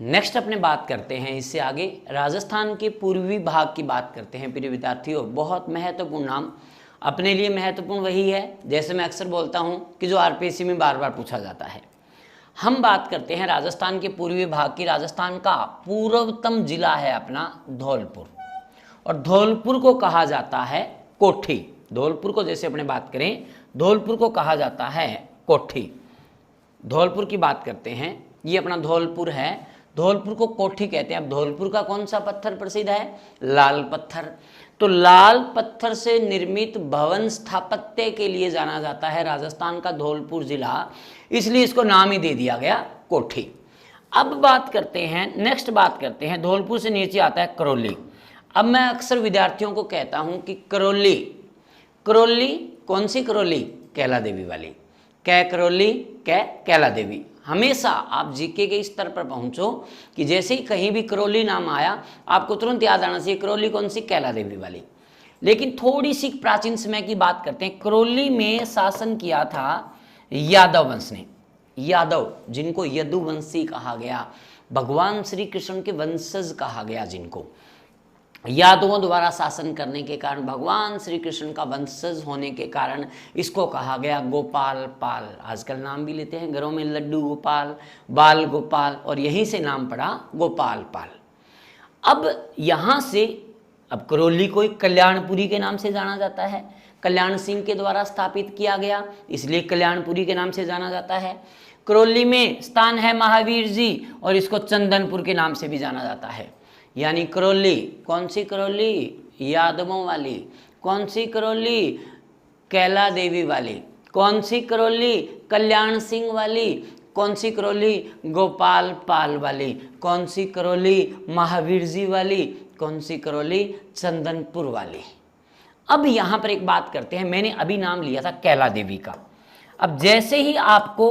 Next अपने बात करते हैं इससे आगे राजस्थान के पूर्वी भाग की बात करते हैं प्रिय विद्यार्थियों। बहुत महत्वपूर्ण नाम, अपने लिए महत्वपूर्ण वही है, जैसे मैं अक्सर बोलता हूं कि जो आरपीएससी में बार बार पूछा जाता है। हम बात करते हैं राजस्थान के पूर्वी भाग की। राजस्थान का पूर्वतम जिला है अपना धौलपुर, और धौलपुर को कहा जाता है कोठी। धौलपुर को जैसे अपने बात करें, धौलपुर को कहा जाता है कोठी। धौलपुर की बात करते हैं, ये अपना धौलपुर है, धौलपुर को कोठी कहते हैं। अब धौलपुर का कौन सा पत्थर प्रसिद्ध है? लाल पत्थर। तो लाल पत्थर से निर्मित भवन स्थापत्य के लिए जाना जाता है राजस्थान का धौलपुर जिला, इसलिए इसको नाम ही दे दिया गया कोठी। अब बात करते हैं, नेक्स्ट बात करते हैं, धौलपुर से नीचे आता है करौली। अब मैं अक्सर विद्यार्थियों को कहता हूं कि करौली, करौली कौन सी करौली? कैला देवी वाली। कै करौली, कै कैला देवी। हमेशा आप जीके के स्तर पर पहुंचो कि जैसे ही कहीं भी करौली नाम आया आपको तुरंत याद आना चाहिए करौली कौन सी? कैला देवी वाली। लेकिन थोड़ी सी प्राचीन समय की बात करते हैं। करौली में शासन किया था यादव वंश ने। यादव जिनको यदुवंशी कहा गया, भगवान श्री कृष्ण के वंशज कहा गया, जिनको यादवों द्वारा शासन करने के कारण, भगवान श्री कृष्ण का वंशज होने के कारण इसको कहा गया गोपाल पाल। आजकल नाम भी लेते हैं घरों में, लड्डू गोपाल, बाल गोपाल, और यहीं से नाम पड़ा गोपाल पाल। अब यहाँ से अब करौली को कल्याणपुरी के नाम से जाना जाता है, कल्याण सिंह के द्वारा स्थापित किया गया, इसलिए कल्याणपुरी के नाम से जाना जाता है। करौली में स्थान है महावीर जी, और इसको चंदनपुर के नाम से भी जाना जाता है। यानी करौली कौन सी करौली? यादवों वाली। कौन सी करौली? कैला देवी वाली। कौन सी करौली? कल्याण सिंह वाली। कौन सी करौली? गोपाल पाल वाली। कौन सी करौली? महावीर जी वाली। कौन सी करौली? चंदनपुर वाली। अब यहाँ पर एक बात करते हैं, मैंने अभी नाम लिया था कैला देवी का। अब जैसे ही आपको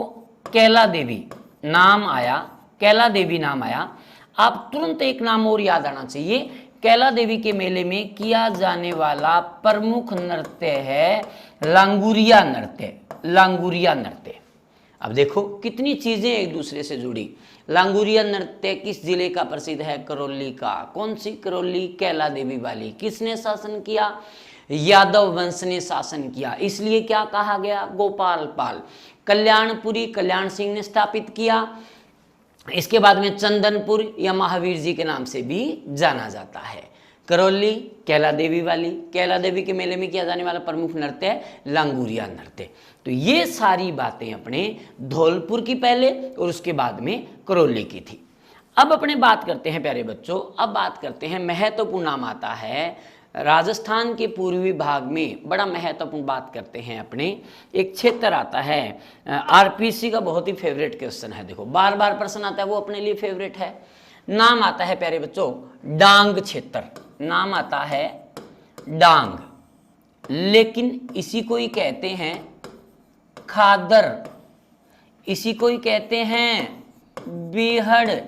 कैला देवी नाम आया, कैला देवी नाम आया, आप तुरंत एक नाम और याद आना चाहिए। कैला देवी के मेले में किया जाने वाला प्रमुख नृत्य है लांगुरिया नृत्य। लांगुरिया नृत्य, अब देखो कितनी चीजें एक दूसरे से जुड़ी। लांगुरिया नृत्य किस जिले का प्रसिद्ध है? करौली का। कौन सी करौली? कैला देवी वाली। किसने शासन किया? यादव वंश ने शासन किया, इसलिए क्या कहा गया? गोपाल पाल। कल्याणपुरी कल्याण सिंह ने स्थापित किया, इसके बाद में चंदनपुर या महावीर जी के नाम से भी जाना जाता है। करौली कैला देवी वाली, कैला देवी के मेले में किया जाने वाला प्रमुख नृत्य है लांगुरिया नृत्य। तो ये सारी बातें अपने धौलपुर की पहले और उसके बाद में करौली की थी। अब अपने बात करते हैं प्यारे बच्चों, अब बात करते हैं महत्वपूर्ण नाम आता है राजस्थान के पूर्वी भाग में, बड़ा महत्वपूर्ण बात करते हैं अपने, एक क्षेत्र आता है आरपीसी का बहुत ही फेवरेट क्वेश्चन है। देखो बार बार प्रश्न आता है, वो अपने लिए फेवरेट है। नाम आता है प्यारे बच्चों डांग क्षेत्र। नाम आता है डांग, लेकिन इसी को ही कहते हैं खादर, इसी को ही कहते हैं बीहड़।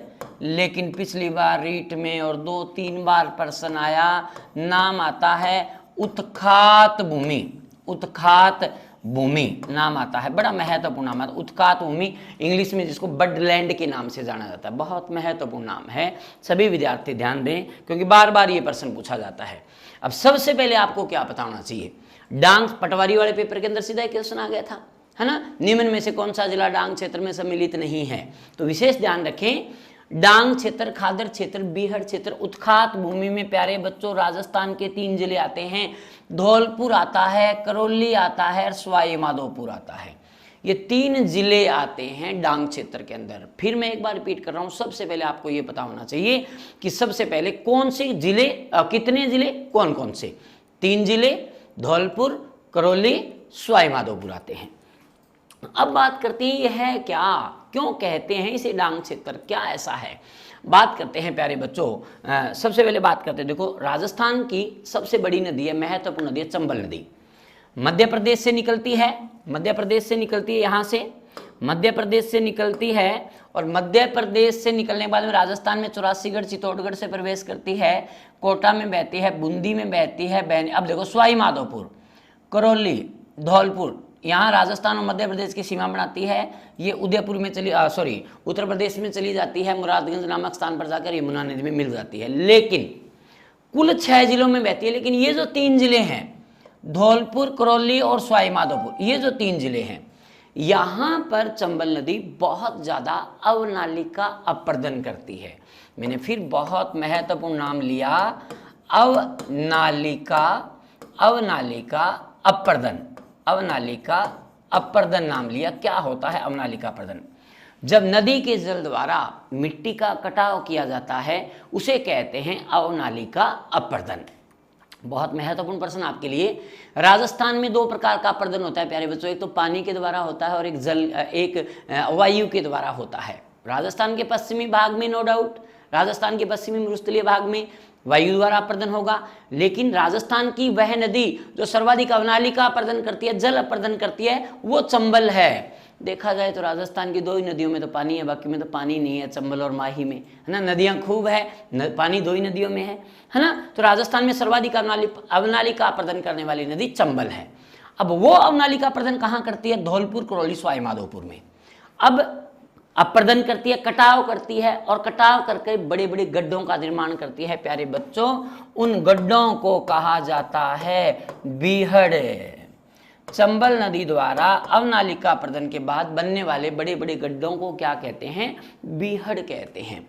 लेकिन पिछली बार रीट में और 2-3 बार प्रश्न आया, नाम आता है उत्खात भूमि। उत्खात भूमि नाम आता है, बड़ा महत्वपूर्ण नाम है उत्खात भूमि, इंग्लिश में जिसको बडलैंड के नाम से जाना जाता है। बहुत महत्वपूर्ण नाम है, सभी विद्यार्थी ध्यान दें क्योंकि बार बार ये प्रश्न पूछा जाता है। अब सबसे पहले आपको क्या पता होना चाहिए, डांग पटवारी वाले पेपर के अंदर सीधा क्वेश्चन आ गया था, है ना। निम्न में से कौन सा जिला डांग क्षेत्र में सम्मिलित नहीं है? तो विशेष ध्यान रखें, डांग क्षेत्र, खादर क्षेत्र, बीहड़ क्षेत्र, उत्खात भूमि में प्यारे बच्चों राजस्थान के 3 जिले आते हैं। धौलपुर आता है, करौली आता है और सवाई माधोपुर आता है। ये 3 जिले आते हैं डांग क्षेत्र के अंदर। फिर मैं एक बार रिपीट कर रहा हूं, सबसे पहले आपको ये पता होना चाहिए कि सबसे पहले कौन से जिले, कितने जिले, कौन कौन से? 3 जिले, धौलपुर, करौली, सवाई माधोपुर आते हैं। अब बात करते हैं ये है क्या, क्यों कहते हैं इसे डांग क्षेत्र, क्या ऐसा है? बात करते हैं प्यारे बच्चों। सबसे पहले बात करते हैं, देखो राजस्थान की सबसे बड़ी नदी है, महत्वपूर्ण नदी है चंबल नदी। मध्य प्रदेश से निकलती है, मध्य प्रदेश से निकलती है, यहाँ से मध्य प्रदेश से निकलती है, और मध्य प्रदेश से निकलने के बाद में राजस्थान में 84गढ़ चित्तौड़गढ़ से प्रवेश करती है, कोटा में बहती है, बूंदी में बहती है। अब देखो सवाई माधोपुर, करौली, धौलपुर, यहाँ राजस्थान और मध्य प्रदेश की सीमा बनाती है। ये उदयपुर में उत्तर प्रदेश में चली जाती है, मुरादगंज नामक स्थान पर जाकर यमुना नदी में मिल जाती है। लेकिन कुल 6 जिलों में बहती है, लेकिन ये जो 3 जिले हैं, धौलपुर, करौली और सवाई माधोपुर, ये जो 3 जिले हैं, यहाँ पर चंबल नदी बहुत ज़्यादा अवनालिका अपरदन करती है। मैंने फिर बहुत महत्वपूर्ण नाम लिया, अवनालिका अपरदन, अवनालिका अपरदन नाम लिया। क्या होता है अवनालिका अपरदन? जब नदी के जल द्वारा मिट्टी का कटाव किया जाता है उसे कहते हैं अवनालिका अपरदन। बहुत महत्वपूर्ण प्रश्न आपके लिए। राजस्थान में 2 प्रकार का अपरदन होता है प्यारे बच्चों, एक तो पानी के द्वारा होता है और एक वायु के द्वारा होता है। राजस्थान के पश्चिमी भाग में नो डाउट, राजस्थान के पश्चिमी मरुस्थलीय भाग में वायु द्वारा अपरदन होगा, लेकिन राजस्थान की वह नदी जो सर्वाधिक अवनालिका अपरदन करती है, जल अपरदन करती है, वो चंबल है। देखा जाए तो राजस्थान की 2 ही नदियों में तो पानी है, बाकी में तो पानी नहीं है, चंबल और माही में, है ना। नदियां खूब है, पानी 2 ही नदियों में है ना। तो राजस्थान में सर्वाधिक अवनालिका अपरदन करने वाली नदी चंबल है। अब वो अवनालिका अपरदन कहाँ करती है? धौलपुर, करौली, सवाई माधोपुर में। अब अपरदन करती है, कटाव करती है, और कटाव करके बड़े बड़े गड्ढों का निर्माण करती है प्यारे बच्चों। उन गड्ढों को कहा जाता है बीहड़। चंबल नदी द्वारा अवनालिका अपरदन के बाद बनने वाले बड़े बड़े गड्ढों को क्या कहते हैं? बीहड़ कहते हैं।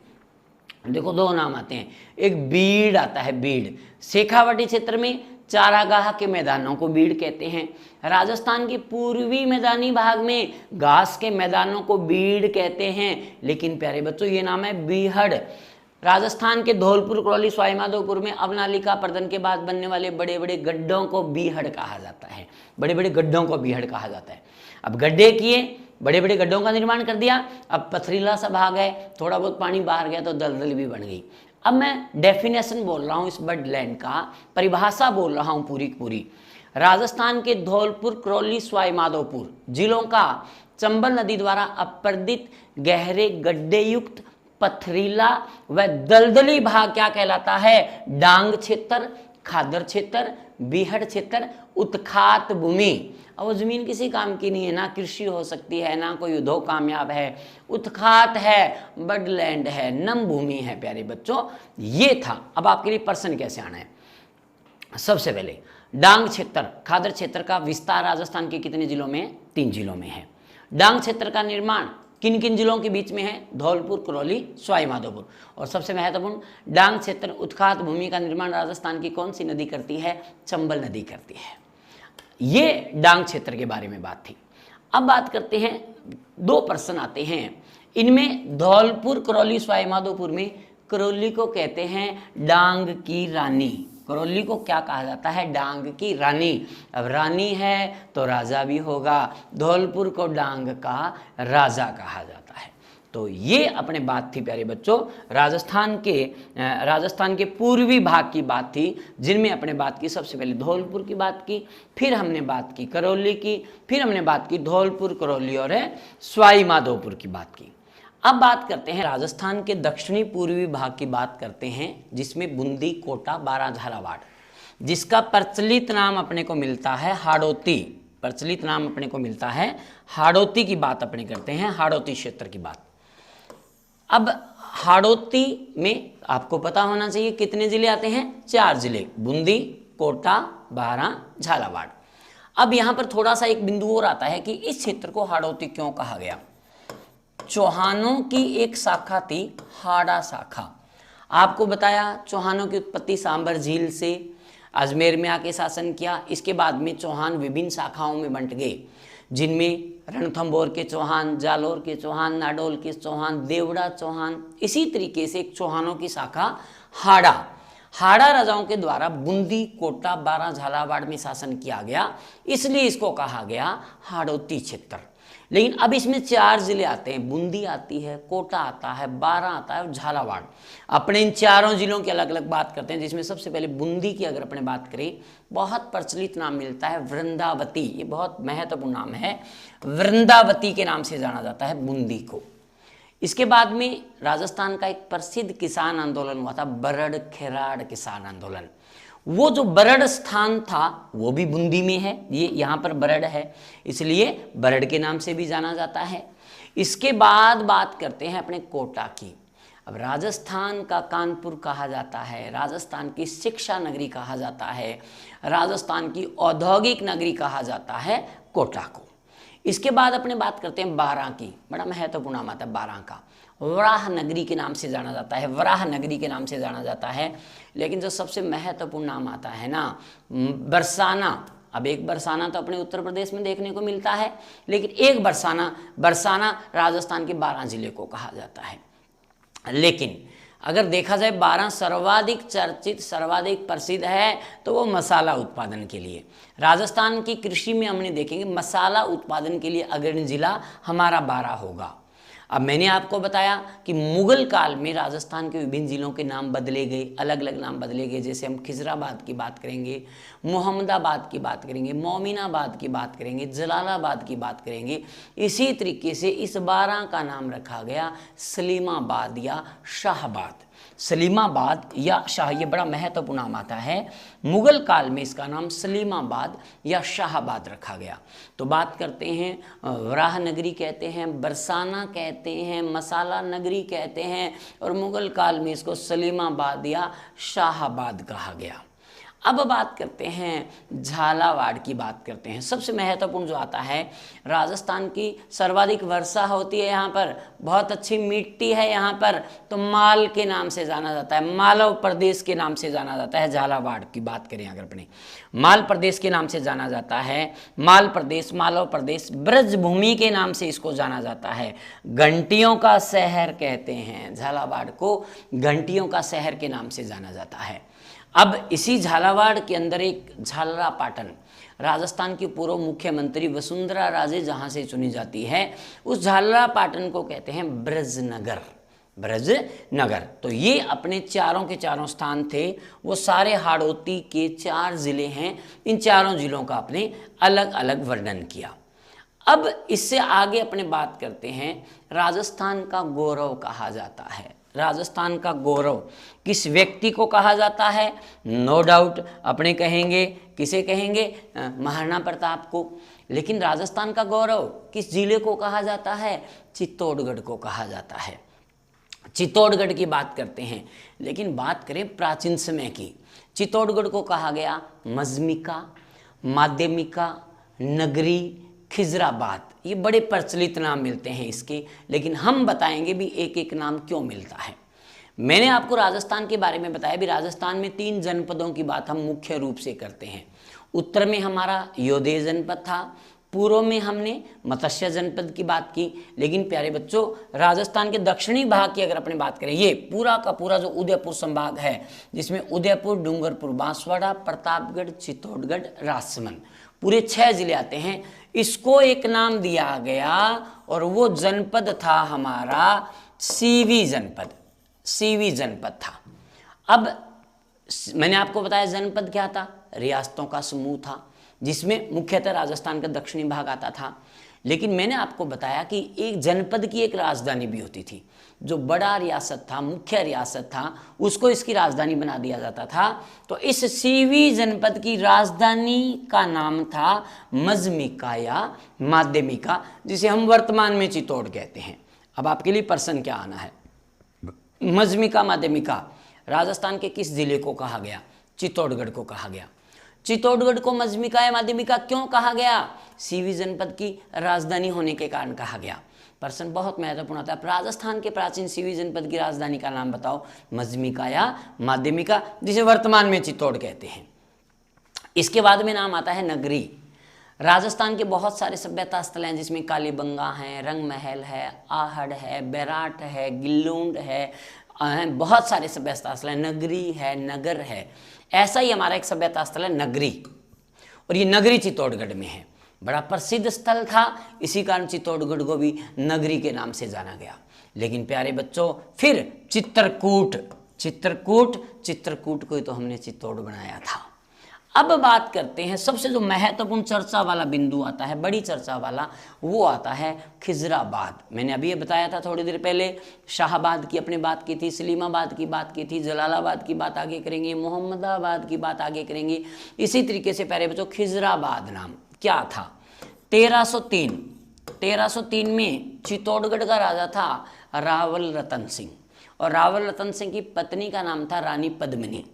देखो 2 नाम आते हैं, एक बीड़ आता है, बीड़। शेखावाटी क्षेत्र में चारागाह के मैदानों को बीड़ कहते हैं। राजस्थान के पूर्वी मैदानी भाग में घास के मैदानों को बीड़ कहते हैं, लेकिन प्यारे बच्चों ये नाम है बीहड़। राजस्थान के धौलपुर, करौली, सवाई माधोपुर में अवनालिका अपरदन के बाद बनने वाले बड़े बड़े गड्ढों को बीहड़ कहा जाता है। बड़े बड़े गड्ढों को बीहड़ कहा जाता है। अब गड्ढे किए, बड़े बड़े गड्ढों का निर्माण कर दिया, अब पथरीला सा भाग है, थोड़ा बहुत पानी बाहर गया तो दलदल भी बन गई। अब मैं डेफिनेशन बोल रहा हूँ इस बडलैंड का, परिभाषा बोल रहा हूँ पूरी की पूरी। राजस्थान के धौलपुर, करौली, सवाई माधोपुर जिलों का चंबल नदी द्वारा अपरदित गहरे गड्ढे युक्त पथरीला व दलदली भाग क्या कहलाता है? डांग क्षेत्र, खादर क्षेत्र, बीहड़ क्षेत्र, उत्खात भूमि। अब वो जमीन किसी काम की नहीं है, ना कृषि हो सकती है, ना कोई उद्योग कामयाब है, उत्खात है, बडलैंड है, नम भूमि है प्यारे बच्चों। ये था। अब आपके लिए प्रश्न कैसे आना है? सबसे पहले डांग क्षेत्र, खादर क्षेत्र का विस्तार राजस्थान के कितने जिलों में? 3 जिलों में है। डांग क्षेत्र का निर्माण किन किन जिलों के बीच में है? धौलपुर, करौली, सवाई माधोपुर। और सबसे महत्वपूर्ण, डांग क्षेत्र उत्खात भूमि का निर्माण राजस्थान की कौन सी नदी करती है? चंबल नदी करती है। ये डांग क्षेत्र के बारे में बात थी। अब बात करते हैं, 2 प्रश्न आते हैं इनमें। धौलपुर, करौली, सवाई माधोपुर में करौली को कहते हैं डांग की रानी। करौली को क्या कहा जाता है? डांग की रानी। अब रानी है तो राजा भी होगा, धौलपुर को डांग का राजा कहा जाता है। तो ये अपने बात थी प्यारे बच्चों, राजस्थान के पूर्वी भाग की बात थी, जिनमें अपने बात की सबसे पहले धौलपुर की बात की, फिर हमने बात की करौली की, फिर हमने बात की धौलपुर, करौली और सवाई माधोपुर की बात की। अब बात करते हैं राजस्थान के दक्षिणी पूर्वी भाग की बात करते हैं, जिसमें बूंदी, कोटा, बारां, झालावाड़, जिसका प्रचलित नाम अपने को मिलता है हाड़ौती। प्रचलित नाम अपने को मिलता है हाड़ौती की बात अपने करते हैं, हाड़ौती क्षेत्र की बात। अब हाड़ौती में आपको पता होना चाहिए कितने जिले आते हैं? 4 जिले, बूंदी, कोटा, बारां, झालावाड़। अब यहाँ पर थोड़ा सा एक बिंदु और आता है कि इस क्षेत्र को हाड़ौती क्यों कहा गया। चौहानों की एक शाखा थी, हाड़ा शाखा। आपको बताया चौहानों की उत्पत्ति सांबर झील से, अजमेर में आके शासन किया। इसके बाद में चौहान विभिन्न शाखाओं में बंट गए, जिनमें रणथंभौर के चौहान, जालोर के चौहान, नाडोल के चौहान, देवड़ा चौहान। इसी तरीके से एक चौहानों की शाखा हाड़ा राजाओं के द्वारा बूंदी, कोटा, बारां, झालावाड़ में शासन किया गया, इसलिए इसको कहा गया हाड़ौती क्षेत्र। लेकिन अब इसमें 4 जिले आते हैं, बूंदी आती है, कोटा आता है, बारां आता है और झालावाड़। अपने इन 4 जिलों की अलग अलग बात करते हैं, जिसमें सबसे पहले बूंदी की अगर अपने बात करें, बहुत प्रचलित नाम मिलता है वृंदावती। ये बहुत महत्वपूर्ण नाम है, वृंदावती के नाम से जाना जाता है बूंदी को। इसके बाद में राजस्थान का एक प्रसिद्ध किसान आंदोलन हुआ था, बरड़ खेराड़ किसान आंदोलन। वो जो बरड़ स्थान था वो भी बूंदी में है, ये यहाँ पर बरड़ है इसलिए बरड़ के नाम से भी जाना जाता है। इसके बाद बात करते हैं अपने कोटा की। अब राजस्थान का कानपुर कहा जाता है, राजस्थान की शिक्षा नगरी कहा जाता है, राजस्थान की औद्योगिक नगरी कहा जाता है कोटा को। इसके बाद अपने बात करते हैं बारां की, बड़ा महत्वपूर्ण नाम आता है बारां का। वराह नगरी के नाम से जाना जाता है, वराह नगरी के नाम से जाना जाता है। लेकिन जो सबसे महत्वपूर्ण नाम आता है ना, बरसाना। अब एक बरसाना तो अपने उत्तर प्रदेश में देखने को मिलता है, लेकिन एक बरसाना राजस्थान के 12 जिले को कहा जाता है। लेकिन अगर देखा जाए 12 सर्वाधिक चर्चित, सर्वाधिक प्रसिद्ध है तो वो मसाला उत्पादन के लिए। राजस्थान की कृषि में हमने देखेंगे मसाला उत्पादन के लिए अग्रणी जिला हमारा 12 होगा। अब मैंने आपको बताया कि मुगल काल में राजस्थान के विभिन्न जिलों के नाम बदले गए, अलग अलग नाम बदले गए। जैसे हम खिजराबाद की बात करेंगे, मोहम्मदाबाद की बात करेंगे, मोमिनाबाद की बात करेंगे, जलालाबाद की बात करेंगे। इसी तरीके से इस 12 का नाम रखा गया सलीमाबाद या शाहबाद। सलीमाबाद या शाह, ये बड़ा महत्वपूर्ण नाम आता है। मुगल काल में इसका नाम सलीमाबाद या शाहबाद रखा गया। तो बात करते हैं, वराह नगरी कहते हैं, बरसाना कहते हैं, मसाला नगरी कहते हैं, और मुगल काल में इसको सलीमाबाद या शाहबाद कहा गया। अब बात करते हैं झालावाड़ की बात करते हैं। सबसे महत्वपूर्ण जो आता है, राजस्थान की सर्वाधिक वर्षा होती है यहाँ पर, बहुत अच्छी मिट्टी है यहाँ पर, तो माल के नाम से जाना जाता है, मालव प्रदेश के नाम से जाना जाता है। झालावाड़ की बात करें अगर अपने, माल प्रदेश के नाम से जाना जाता है। माल प्रदेश, मालव प्रदेश, ब्रजभूमि के नाम से इसको जाना जाता है। घंटियों का शहर कहते हैं झालावाड़ को, घंटियों का शहर के नाम से जाना जाता है। अब इसी झालावाड़ के अंदर एक झालरा पाटन, राजस्थान की पूर्व मुख्यमंत्री वसुंधरा राजे जहाँ से चुनी जाती है, उस झालरा पाटन को कहते हैं ब्रजनगर, ब्रजनगर। तो ये अपने चारों के चारों स्थान थे, वो सारे हाड़ौती के 4 जिले हैं। इन चारों जिलों का अपने अलग अलग वर्णन किया। अब इससे आगे अपने बात करते हैं, राजस्थान का गौरव कहा जाता है। राजस्थान का गौरव किस व्यक्ति को कहा जाता है? नो डाउट अपने कहेंगे, किसे कहेंगे? महाराणा प्रताप को। लेकिन राजस्थान का गौरव किस जिले को कहा जाता है? चित्तौड़गढ़ को कहा जाता है। चित्तौड़गढ़ की बात करते हैं। लेकिन बात करें प्राचीन समय की, चित्तौड़गढ़ को कहा गया मजमिका, माध्यमिका, नगरी, खिजराबाद। ये बड़े प्रचलित नाम मिलते हैं इसके, लेकिन हम बताएंगे भी एक एक नाम क्यों मिलता है। मैंने आपको राजस्थान के बारे में बताया भी, राजस्थान में 3 जनपदों की बात हम मुख्य रूप से करते हैं। उत्तर में हमारा योधेय जनपद था, पूर्व में हमने मत्स्य जनपद की बात की। लेकिन प्यारे बच्चों, राजस्थान के दक्षिणी भाग की अगर अपने बात करें, ये पूरा का पूरा जो उदयपुर संभाग है, जिसमें उदयपुर, डूंगरपुर, बांसवाड़ा, प्रतापगढ़, चित्तौड़गढ़, राजसमंद, पूरे 6 जिले आते हैं। इसको एक नाम दिया गया और वो जनपद था हमारा सीवी जनपद, सीवी जनपद था। अब मैंने आपको बताया जनपद क्या था? रियासतों का समूह था, जिसमें मुख्यतः राजस्थान का दक्षिणी भाग आता था। लेकिन मैंने आपको बताया कि एक जनपद की एक राजधानी भी होती थी। जो बड़ा रियासत था, मुख्य रियासत था, उसको इसकी राजधानी बना दिया जाता था। तो इस सीवी जनपद की राजधानी का नाम था मजमिका या माध्यमिका, जिसे हम वर्तमान में चित्तौड़ कहते हैं। अब आपके लिए प्रश्न क्या आना है? मजमिका, माध्यमिका राजस्थान के किस जिले को कहा गया? चित्तौड़गढ़ को कहा गया। चित्तौड़गढ़ को मजमिका या माध्यमिका क्यों कहा गया? सीवी जनपद की राजधानी होने के कारण कहा गया। प्रश्न बहुत महत्वपूर्ण आता है। राजस्थान के प्राचीन सीवी जनपद की राजधानी का नाम बताओ, मजमिका या माध्यमिका, जिसे वर्तमान में चित्तौड़ कहते हैं। इसके बाद में नाम आता है नगरी। राजस्थान के बहुत सारे सभ्यता स्थल हैं, जिसमें कालीबंगा है, रंग महल है, आहड़ है, बैराट है, गिल्लूंड है, बहुत सारे सभ्यता स्थल हैं। नगरी है, नगर है। ऐसा ही हमारा एक सभ्यता स्थल है नगरी, और ये नगरी चित्तौड़गढ़ में है। बड़ा प्रसिद्ध स्थल था, इसी कारण चित्तौड़गढ़ को भी नगरी के नाम से जाना गया। लेकिन प्यारे बच्चों, फिर चित्रकूट, चित्रकूट, चित्रकूट को ही तो हमने चित्तौड़ बनाया था। अब बात करते हैं सबसे जो महत्वपूर्ण चर्चा वाला बिंदु आता है, बड़ी चर्चा वाला, वो आता है खिजराबाद। मैंने अभी ये बताया था थोड़ी देर पहले, शाहाबाद की अपने बात की थी, सलीमाबाद की बात की थी, जलालाबाद की बात आगे करेंगे, मोहम्मदाबाद की बात आगे करेंगे। इसी तरीके से प्यारे बच्चों खिजराबाद नाम क्या था? 1303 में चित्तौड़गढ़ का राजा था रावल रतन सिंह, और रावल रतन सिंह की पत्नी का नाम था रानी पद्मिनी।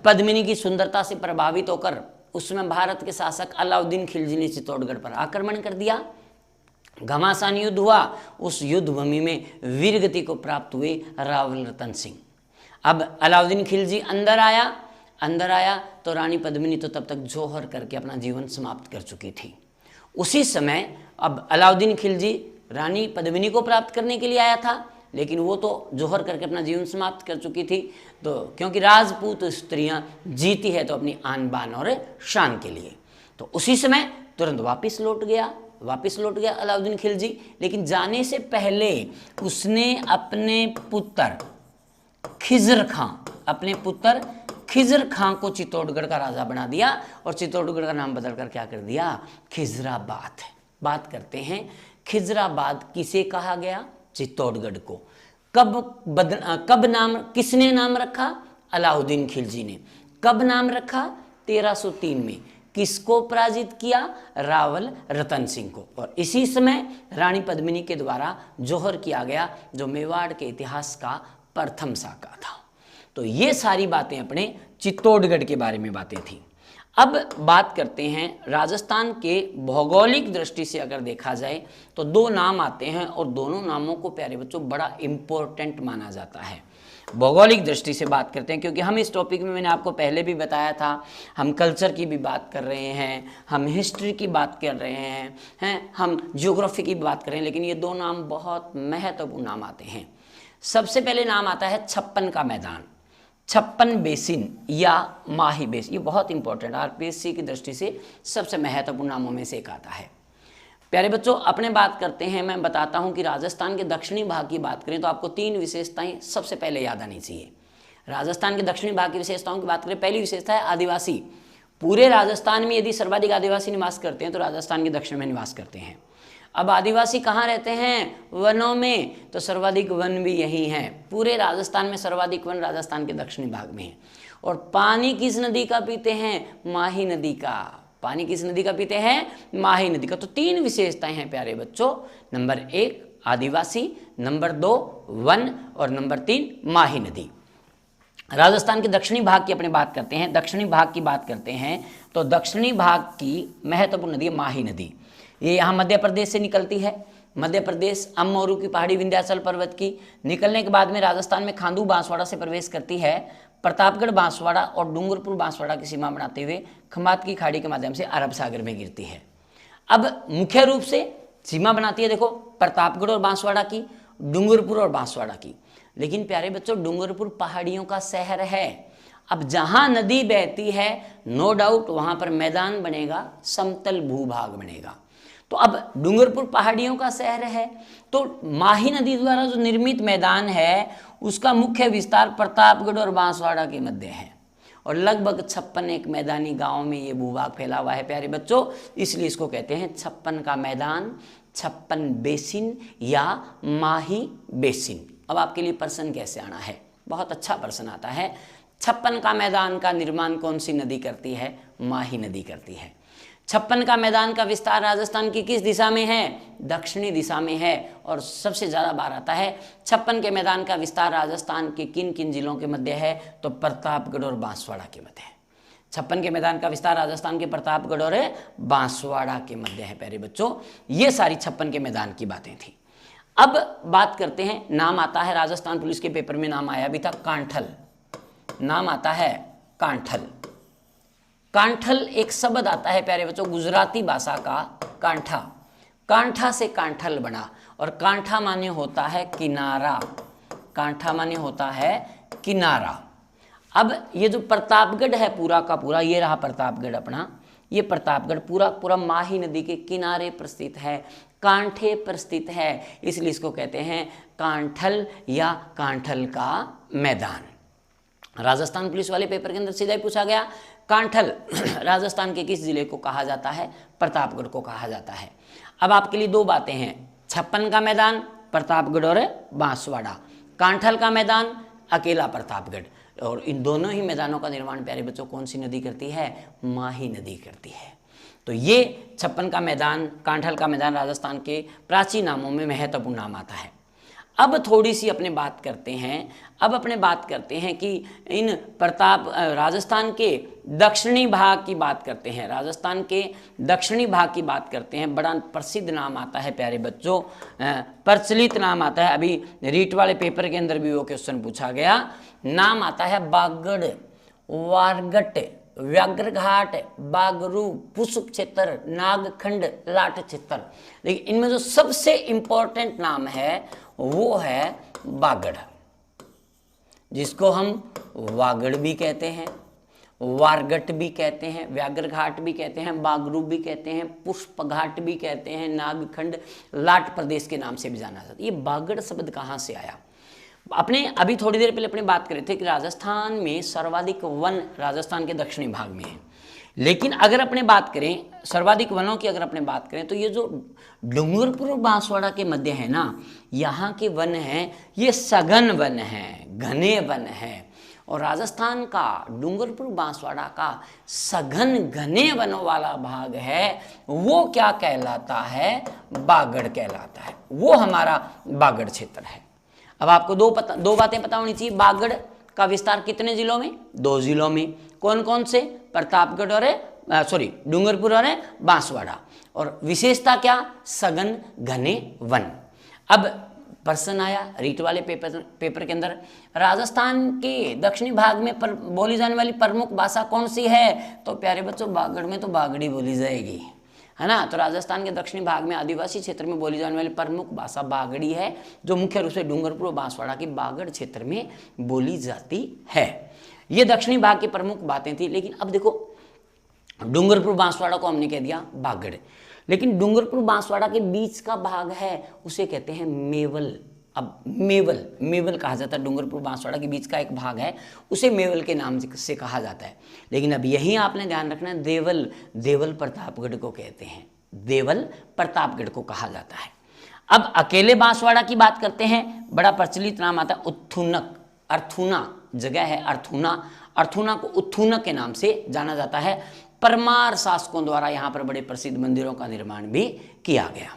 पद्मिनी की सुंदरता से प्रभावित होकर उसमें भारत के शासक अलाउद्दीन खिलजी ने चित्तौड़गढ़ पर आक्रमण कर दिया। घमासान युद्ध हुआ, उस युद्ध भूमि में वीरगति को प्राप्त हुए रावल रतन सिंह। अब अलाउद्दीन खिलजी अंदर आया तो रानी पद्मिनी तो तब तक जौहर करके अपना जीवन समाप्त कर चुकी थी। उसी समय अब अलाउद्दीन खिलजी रानी पद्मिनी को प्राप्त करने के लिए आया था, लेकिन वो तो जौहर करके अपना जीवन समाप्त कर चुकी थी। तो क्योंकि राजपूत स्त्रियां जीती है तो अपनी आन बान और शान के लिए, तो उसी समय तुरंत वापस लौट गया अलाउद्दीन खिलजी। लेकिन जाने से पहले उसने अपने पुत्र खिजर खां को चित्तौड़गढ़ का राजा बना दिया, और चित्तौड़गढ़ का नाम बदलकर क्या कर दिया? खिजराबाद। बात करते हैं खिजराबाद किसे कहा गया? चित्तौड़गढ़ को। कब नाम, किसने नाम रखा? अलाउद्दीन खिलजी ने। कब नाम रखा? 1303 में। किसको पराजित किया? रावल रतन सिंह को। और इसी समय रानी पद्मिनी के द्वारा जौहर किया गया, जो मेवाड़ के इतिहास का प्रथम शाखा था। तो ये सारी बातें अपने चित्तौड़गढ़ के बारे में बातें थी। अब बात करते हैं राजस्थान के भौगोलिक दृष्टि से अगर देखा जाए तो दो नाम आते हैं, और दोनों नामों को प्यारे बच्चों बड़ा इम्पोर्टेंट माना जाता है। भौगोलिक दृष्टि से बात करते हैं क्योंकि हम इस टॉपिक में, मैंने आपको पहले भी बताया था, हम कल्चर की भी बात कर रहे हैं, हम हिस्ट्री की बात कर रहे हैं, हम ज्योग्राफी की बात कर रहे हैं, लेकिन ये दो नाम बहुत महत्वपूर्ण नाम आते हैं। सबसे पहले नाम आता है छप्पन का मैदान, छप्पन बेसिन या माही बेसिन। ये बहुत इंपॉर्टेंट, आरपीएससी की दृष्टि से सबसे महत्वपूर्ण नामों में से एक आता है। प्यारे बच्चों, अपने बात करते हैं, मैं बताता हूं कि राजस्थान के दक्षिणी भाग की बात करें तो आपको 3 विशेषताएं सबसे पहले याद आनी चाहिए। राजस्थान के दक्षिणी भाग की विशेषताओं की बात करें, पहली विशेषता है आदिवासी। पूरे राजस्थान में यदि सर्वाधिक आदिवासी निवास करते हैं तो राजस्थान के दक्षिण में निवास करते हैं। अब आदिवासी कहाँ रहते हैं? वनों में, तो सर्वाधिक वन भी यही हैं। पूरे राजस्थान में सर्वाधिक वन राजस्थान के दक्षिणी भाग में है। और पानी किस नदी का पीते हैं? माही नदी का। पानी किस नदी का पीते हैं? माही नदी का। तो 3 विशेषताएं हैं प्यारे बच्चों। नंबर 1 आदिवासी, नंबर 2 वन, और नंबर 3 माही नदी। राजस्थान के दक्षिणी भाग की अपने बात करते हैं, दक्षिणी भाग की बात करते हैं तो दक्षिणी भाग की महत्वपूर्ण नदी है माही नदी। ये यहाँ मध्य प्रदेश से निकलती है। मध्य प्रदेश अमोरू की पहाड़ी विंध्याचल पर्वत की निकलने के बाद में राजस्थान में खांडू बांसवाड़ा से प्रवेश करती है, प्रतापगढ़ बांसवाड़ा और डूंगरपुर बांसवाड़ा की सीमा बनाते हुए खंबात की खाड़ी के माध्यम से अरब सागर में गिरती है। अब मुख्य रूप से सीमा बनाती है, देखो, प्रतापगढ़ और बांसवाड़ा की, डूंगरपुर और बांसवाड़ा की। लेकिन प्यारे बच्चों, डूंगरपुर पहाड़ियों का शहर है। अब जहां नदी बहती है, नो डाउट वहां पर मैदान बनेगा, समतल भूभाग बनेगा। तो अब डूंगरपुर पहाड़ियों का शहर है, तो माही नदी द्वारा जो निर्मित मैदान है उसका मुख्य विस्तार प्रतापगढ़ और बांसवाड़ा के मध्य है, और लगभग 56 मैदानी गांवों में ये भूभाग फैला हुआ है प्यारे बच्चों। इसलिए इसको कहते हैं 56 का मैदान, 56 बेसिन या माही बेसिन। अब आपके लिए प्रश्न कैसे आना है? बहुत अच्छा प्रश्न आता है। 56 का मैदान का निर्माण कौन सी नदी करती है? माही नदी करती है। 56 का मैदान का विस्तार राजस्थान की किस दिशा में है? दक्षिणी दिशा में है। और सबसे ज़्यादा बार आता है 56 के मैदान का विस्तार राजस्थान के किन किन जिलों के मध्य है? तो प्रतापगढ़ और बांसवाड़ा के मध्य है। 56 के मैदान का विस्तार राजस्थान के प्रतापगढ़ और बांसवाड़ा के मध्य है प्यारे बच्चों। ये सारी 56 के मैदान की बातें थी। अब बात करते हैं, नाम आता है, राजस्थान पुलिस के पेपर में नाम आया भी था, कांठल। नाम आता है कांठल। कांठल एक शब्द आता है प्यारे बच्चों, गुजराती भाषा का कांठा। कांठा से कांठल बना, और कांठा माने होता है किनारा। कांठा माने होता है किनारा। अब ये जो प्रतापगढ़ है पूरा का पूरा, ये रहा प्रतापगढ़ अपना, ये प्रतापगढ़ पूरा पूरा माही नदी के किनारे पर स्थित है, कांठे पर स्थित है। इसलिए इसको कहते हैं कांठल या कांठल का मैदान। राजस्थान पुलिस वाले पेपर के अंदर सीधा ही पूछा गया, कांठल राजस्थान के किस जिले को कहा जाता है? प्रतापगढ़ को कहा जाता है। अब आपके लिए दो बातें हैं, 56 का मैदान प्रतापगढ़ और बांसवाड़ा, कांठल का मैदान अकेला प्रतापगढ़। और इन दोनों ही मैदानों का निर्माण प्यारे बच्चों कौन सी नदी करती है? माही नदी करती है। तो ये 56 का मैदान, कांठल का मैदान राजस्थान के प्राचीन नामों में महत्वपूर्ण नाम आता है। अब थोड़ी सी अपने बात करते हैं कि इन राजस्थान के दक्षिणी भाग की बात करते हैं। राजस्थान के दक्षिणी भाग की बात करते हैं। बड़ा प्रसिद्ध नाम आता है प्यारे बच्चों, प्रचलित नाम आता है, अभी रीट वाले पेपर के अंदर भी वो क्वेश्चन पूछा गया। नाम आता है बागड़, वारगट, व्याघ्रघाट, बागरू, पुष्प क्षेत्र, नागखंड, लाट क्षेत्र। देखिए इनमें जो सबसे इंपॉर्टेंट नाम है वो है बागड़, जिसको हम वागड़ भी कहते हैं, वारगट भी कहते हैं, व्याघ्रघाट भी कहते हैं, बागरू भी कहते हैं, पुष्प घाट भी कहते हैं, नागखंड, लाट प्रदेश के नाम से भी जाना जाता है। ये बागड़ शब्द कहाँ से आया? अपने अभी थोड़ी देर पहले अपने बात करे थे कि राजस्थान में सर्वाधिक वन राजस्थान के दक्षिणी भाग में है, लेकिन अगर अपने बात करें सर्वाधिक वनों की, अगर अपने बात करें तो ये जो डूंगरपुर बांसवाड़ा के मध्य है ना, यहाँ के वन हैं ये सघन वन हैं, घने वन हैं। और राजस्थान का डूंगरपुर बांसवाड़ा का सघन घने वनों वाला भाग है, वो क्या कहलाता है? बागड़ कहलाता है। वो हमारा बागड़ क्षेत्र है। अब आपको दो बातें पता होनी चाहिए। बागड़ का विस्तार कितने जिलों में? 2 जिलों में। कौन कौन से? प्रतापगढ़ और डूंगरपुर और बांसवाड़ा। और विशेषता क्या? सघन घने वन। अब प्रश्न आया रीट वाले पेपर के अंदर, राजस्थान के दक्षिणी भाग में बोली जाने वाली प्रमुख भाषा कौन सी है? तो प्यारे बच्चों बागड़ में तो बागड़ी बोली जाएगी, है ना। तो राजस्थान के दक्षिणी भाग में आदिवासी क्षेत्र में बोली जाने वाली प्रमुख भाषा बागड़ी है, जो मुख्य रूप से डूंगरपुर और बांसवाड़ा की बागड़ क्षेत्र में बोली जाती है। ये दक्षिणी भाग की प्रमुख बातें थी। लेकिन अब देखो डूंगरपुर बांसवाड़ा को हमने कह दिया बागड़, लेकिन डूंगरपुर बांसवाड़ा के बीच का भाग है उसे कहते हैं मेवल। अब मेवल कहा जाता है, डूंगरपुर बांसवाड़ा के बीच का एक भाग है उसे मेवल के नाम से कहा जाता है। लेकिन अब यही आपने ध्यान रखना है, देवल प्रतापगढ़ को कहते हैं, देवल प्रतापगढ़ को कहा जाता है। अब अकेले बांसवाड़ा की बात करते हैं, बड़ा प्रचलित नाम आता है उथुनक, अर्थुना जगह है, अर्थुना को उथुनक के नाम से जाना जाता है। परमार शासकों द्वारा यहाँ पर बड़े प्रसिद्ध मंदिरों का निर्माण भी किया गया।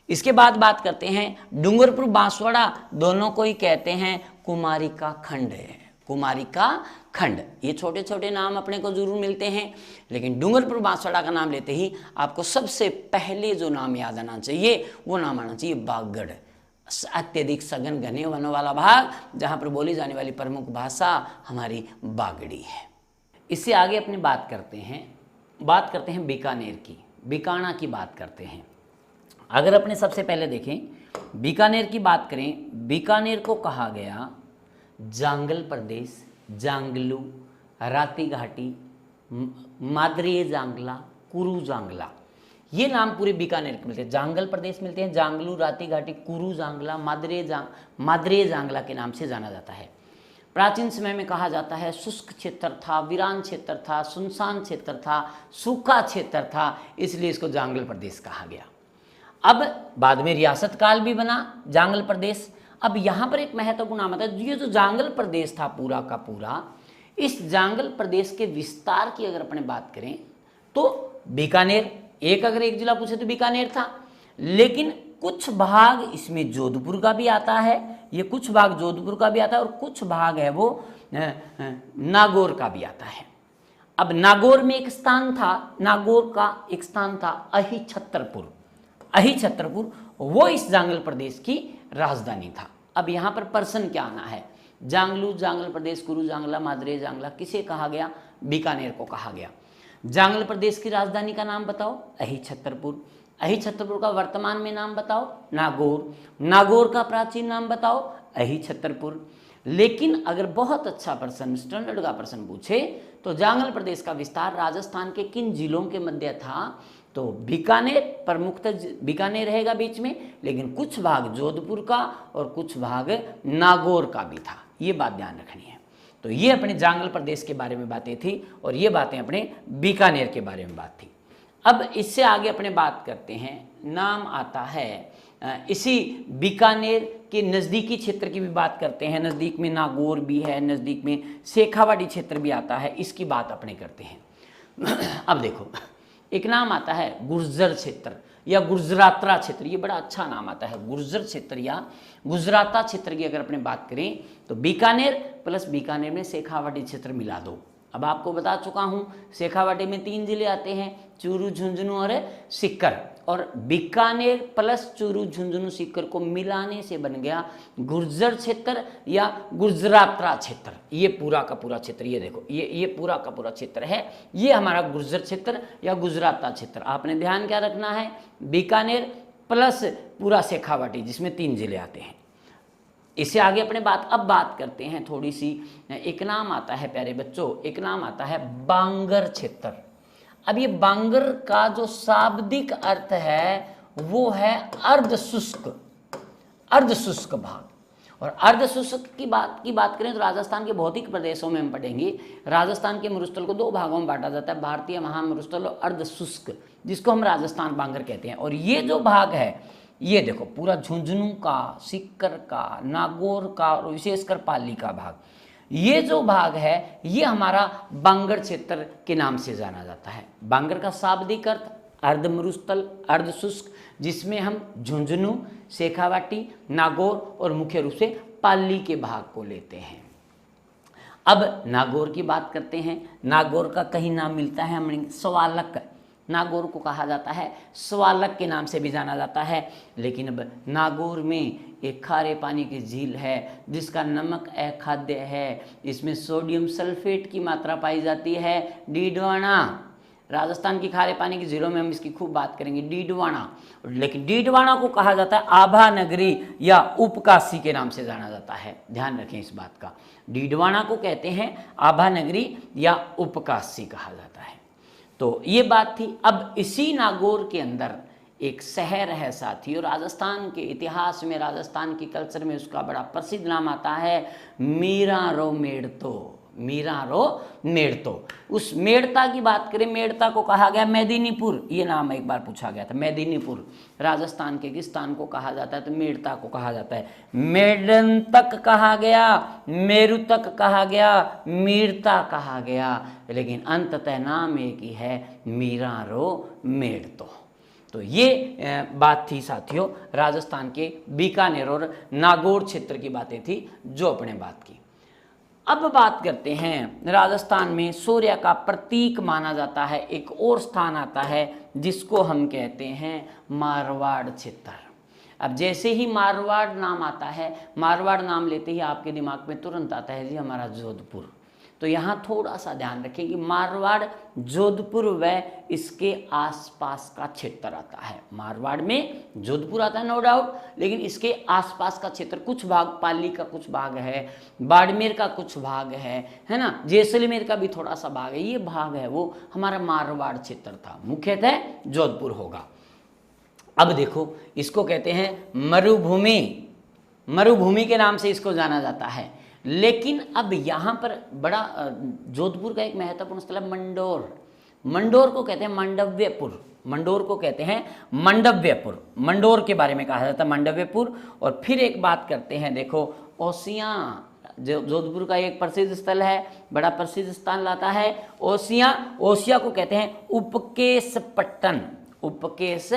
इसके बाद बात करते हैं डूंगरपुर बांसवाड़ा दोनों को ही कहते हैं कुमारिका खंड है, कुमारिका खंड। ये छोटे छोटे नाम अपने को जरूर मिलते हैं, लेकिन डूंगरपुर बांसवाड़ा का नाम लेते ही आपको सबसे पहले जो नाम याद आना चाहिए वो नाम आना चाहिए बागड़। अत्यधिक सघन घने वनों वाला भाग जहाँ पर बोली जाने वाली प्रमुख भाषा हमारी बागड़ी है। इससे आगे अपनी बात करते हैं बीकानेर की, बीकाना की बात करते हैं। अगर अपने सबसे पहले देखें बीकानेर की बात करें, बीकानेर को कहा गया जांगल प्रदेश, जांगलू, राती घाटी, माद्रे जांगला, कुरू जांगला, ये नाम पूरे बीकानेर के मिलते हैं। जांगल प्रदेश मिलते हैं, जांगलू, राती घाटी, कुरू जांगला, माद्रे जांगला के नाम से जाना जाता है। प्राचीन समय में कहा जाता है शुष्क क्षेत्र था, वीरान क्षेत्र था, सुनसान क्षेत्र था, सूखा क्षेत्र था, इसलिए इसको जांगल प्रदेश कहा गया। अब बाद में रियासत काल भी बना जांगल प्रदेश। अब यहाँ पर एक महत्वपूर्ण नाम आता है, ये जो जांगल प्रदेश था पूरा का पूरा, इस जांगल प्रदेश के विस्तार की अगर अपने बात करें तो बीकानेर, अगर एक जिला पूछे तो बीकानेर था, लेकिन कुछ भाग इसमें जोधपुर का भी आता है, ये कुछ भाग जोधपुर का भी आता है और कुछ भाग है वो नागौर का भी आता है। अब नागौर में एक स्थान था, नागौर का एक स्थान था अहिछत्रपुर, अहिछत्रपुर वो इस जांगल प्रदेश की राजधानी था। अब यहाँ पर प्रश्न क्या आना है, जांगलू, जांगल प्रदेश, कुरू जांगला, माद्रे जांगला किसे कहा गया? बीकानेर को कहा गया। जांगल प्रदेश की राजधानी का नाम बताओ, अहिछत्रपुर। अहिछत्रपुर का वर्तमान में नाम बताओ, नागौर। नागौर का प्राचीन नाम बताओ, अहिछत्रपुर। लेकिन अगर बहुत अच्छा प्रश्न, स्टैंडर्ड का प्रश्न पूछे तो जांगल प्रदेश का विस्तार राजस्थान के किन जिलों के मध्य था? तो बीकानेर, प्रमुखतः बीकानेर रहेगा बीच में, लेकिन कुछ भाग जोधपुर का और कुछ भाग नागौर का भी था। ये बात ध्यान रखनी है। तो ये अपने जांगल प्रदेश के बारे में बातें थी और ये बातें अपने बीकानेर के बारे में बात थी। अब इससे आगे अपने बात करते हैं, नाम आता है इसी बीकानेर के नज़दीकी क्षेत्र की भी बात करते हैं। नज़दीक में नागौर भी है, नज़दीक में शेखावाटी क्षेत्र भी आता है, इसकी बात अपने करते हैं। अब देखो, एक नाम आता है गुर्जर क्षेत्र या गुजरातरा क्षेत्र, ये बड़ा अच्छा नाम आता है, गुर्जर क्षेत्र या गुजराता क्षेत्र की अगर अपने बात करें तो बीकानेर प्लस बीकानेर में शेखावाटी क्षेत्र मिला दो। अब आपको बता चुका हूँ शेखावाटी में 3 जिले आते हैं, चूरू, झुंझुनू और सीकर, और बीकानेर प्लस चूरू, झुंझुनू, सीकर को मिलाने से बन गया गुर्जर क्षेत्र या गुजरातरा क्षेत्र। ये पूरा का पूरा क्षेत्र, ये देखो, ये पूरा का पूरा क्षेत्र है, ये हमारा गुर्जर क्षेत्र या गुजराता क्षेत्र। आपने ध्यान क्या रखना है, बीकानेर प्लस पूरा शेखावाटी जिसमें 3 जिले आते हैं। इससे आगे अपने अब बात करते हैं थोड़ी सी, एक नाम आता है प्यारे बच्चों, एक नाम आता है बांगर क्षेत्र। अब ये बांगर का जो शाब्दिक अर्थ है वो है अर्ध शुष्क भाग। और अर्ध शुष्क की बात करें तो राजस्थान के भौतिक प्रदेशों में हम पढ़ेंगे, राजस्थान के मरुस्थल को 2 भागों में बांटा जाता है, भारतीय महामरुस्थल और अर्ध शुष्क, जिसको हम राजस्थान बांगर कहते हैं। और ये जो भाग है, ये देखो पूरा झुंझुनू का, सीकर का, नागौर का और विशेषकर पाली का भाग, ये जो भाग है ये हमारा बांगर क्षेत्र के नाम से जाना जाता है। बांगर का शाब्दिक अर्थ अर्ध मरुस्थल, अर्ध शुष्क, जिसमें हम झुंझुनू, शेखावाटी, नागौर और मुख्य रूप से पाली के भाग को लेते हैं। अब नागौर की बात करते हैं। नागौर का कहीं नाम मिलता है हमें स्वालक, नागौर को कहा जाता है स्वालक के नाम से भी जाना जाता है। लेकिन अब नागौर में एक खारे पानी की झील है जिसका नमक अखाद्य है, इसमें सोडियम सल्फेट की मात्रा पाई जाती है, डीडवाना। राजस्थान की खारे पानी की झीलों में हम इसकी खूब बात करेंगे, डीडवाना। लेकिन डीडवाना को कहा जाता है आभा नगरी या उपकाशी के नाम से जाना जाता है, ध्यान रखें इस बात का। डीडवाना को कहते हैं आभा नगरी या उपकाशी कहा जाता है। तो ये बात थी। अब इसी नागौर के अंदर एक शहर है साथियों, राजस्थान के इतिहास में, राजस्थान की कल्चर में उसका बड़ा प्रसिद्ध नाम आता है मीरारो मेड़तो। मीरारो मेड़तो, उस मेड़ता की बात करें, मेड़ता को कहा गया मेदिनीपुर, ये नाम एक बार पूछा गया था, मेदिनीपुर राजस्थान के किस स्थान को कहा जाता है, तो मेड़ता को कहा जाता है। मेडन तक कहा गया, मेरु तक कहा गया, मीरता कहा गया, लेकिन अंततः नाम एक ही है, मीरारो मेड़तो। तो ये बात थी साथियों राजस्थान के बीकानेर और नागौर क्षेत्र की बातें थी जो अपने बात की। अब बात करते हैं, राजस्थान में सूर्य का प्रतीक माना जाता है एक और स्थान आता है जिसको हम कहते हैं मारवाड़ क्षेत्र। अब जैसे ही मारवाड़ नाम आता है, मारवाड़ नाम लेते ही आपके दिमाग में तुरंत आता है जी हमारा जोधपुर। तो यहाँ थोड़ा सा ध्यान रखें कि मारवाड़ जोधपुर व इसके आसपास का क्षेत्र आता है। मारवाड़ में जोधपुर आता है नो डाउट, लेकिन इसके आसपास का क्षेत्र, कुछ भाग पाली का कुछ भाग है, बाड़मेर का कुछ भाग है ना, जैसलमेर का भी थोड़ा सा भाग है, ये भाग है वो हमारा मारवाड़ क्षेत्र था, मुख्यतः जोधपुर होगा। अब देखो इसको कहते हैं मरुभूमि, मरुभूमि के नाम से इसको जाना जाता है। लेकिन अब यहाँ पर बड़ा जोधपुर का एक महत्वपूर्ण स्थल है मंडोर। मंडोर को कहते हैं मांडव्यपुर, मंडोर को कहते हैं मांडव्यपुर, मंडोर के बारे में कहा जाता है मांडव्यपुर। और फिर एक बात करते हैं, देखो ओसियां, जोधपुर का एक प्रसिद्ध स्थल है, बड़ा प्रसिद्ध स्थान लाता है ओसियां। ओसिया को कहते हैं उपकेश पट्टन, उपकेश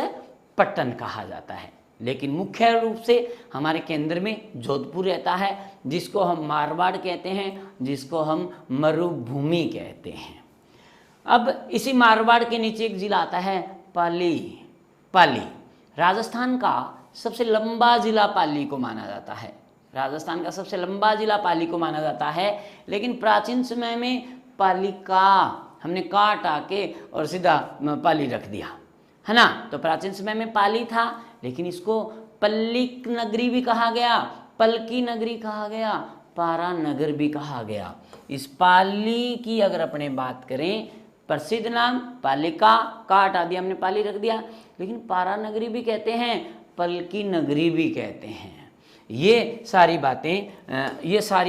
पट्टन कहा जाता है। लेकिन मुख्य रूप से हमारे केंद्र में जोधपुर रहता है, जिसको हम मारवाड़ कहते हैं, जिसको हम मरुभूमि कहते हैं। अब इसी मारवाड़ के नीचे एक जिला आता है पाली। पाली राजस्थान का सबसे लंबा जिला पाली को माना जाता है, राजस्थान का सबसे लंबा जिला पाली को माना जाता है। लेकिन प्राचीन समय में पाली का हमने का हटा के और सीधा पाली रख दिया है ना, तो प्राचीन समय में पाली था, लेकिन इसको पल्लिक नगरी भी कहा गया, पलकी नगरी कहा गया, पारा नगर भी कहा गया। इस पाली की अगर अपने बात करें, प्रसिद्ध नाम पालिका, का हटा दिया हमने, पाली रख दिया, लेकिन पारा नगरी भी कहते हैं, पलकी नगरी भी कहते हैं। ये सारी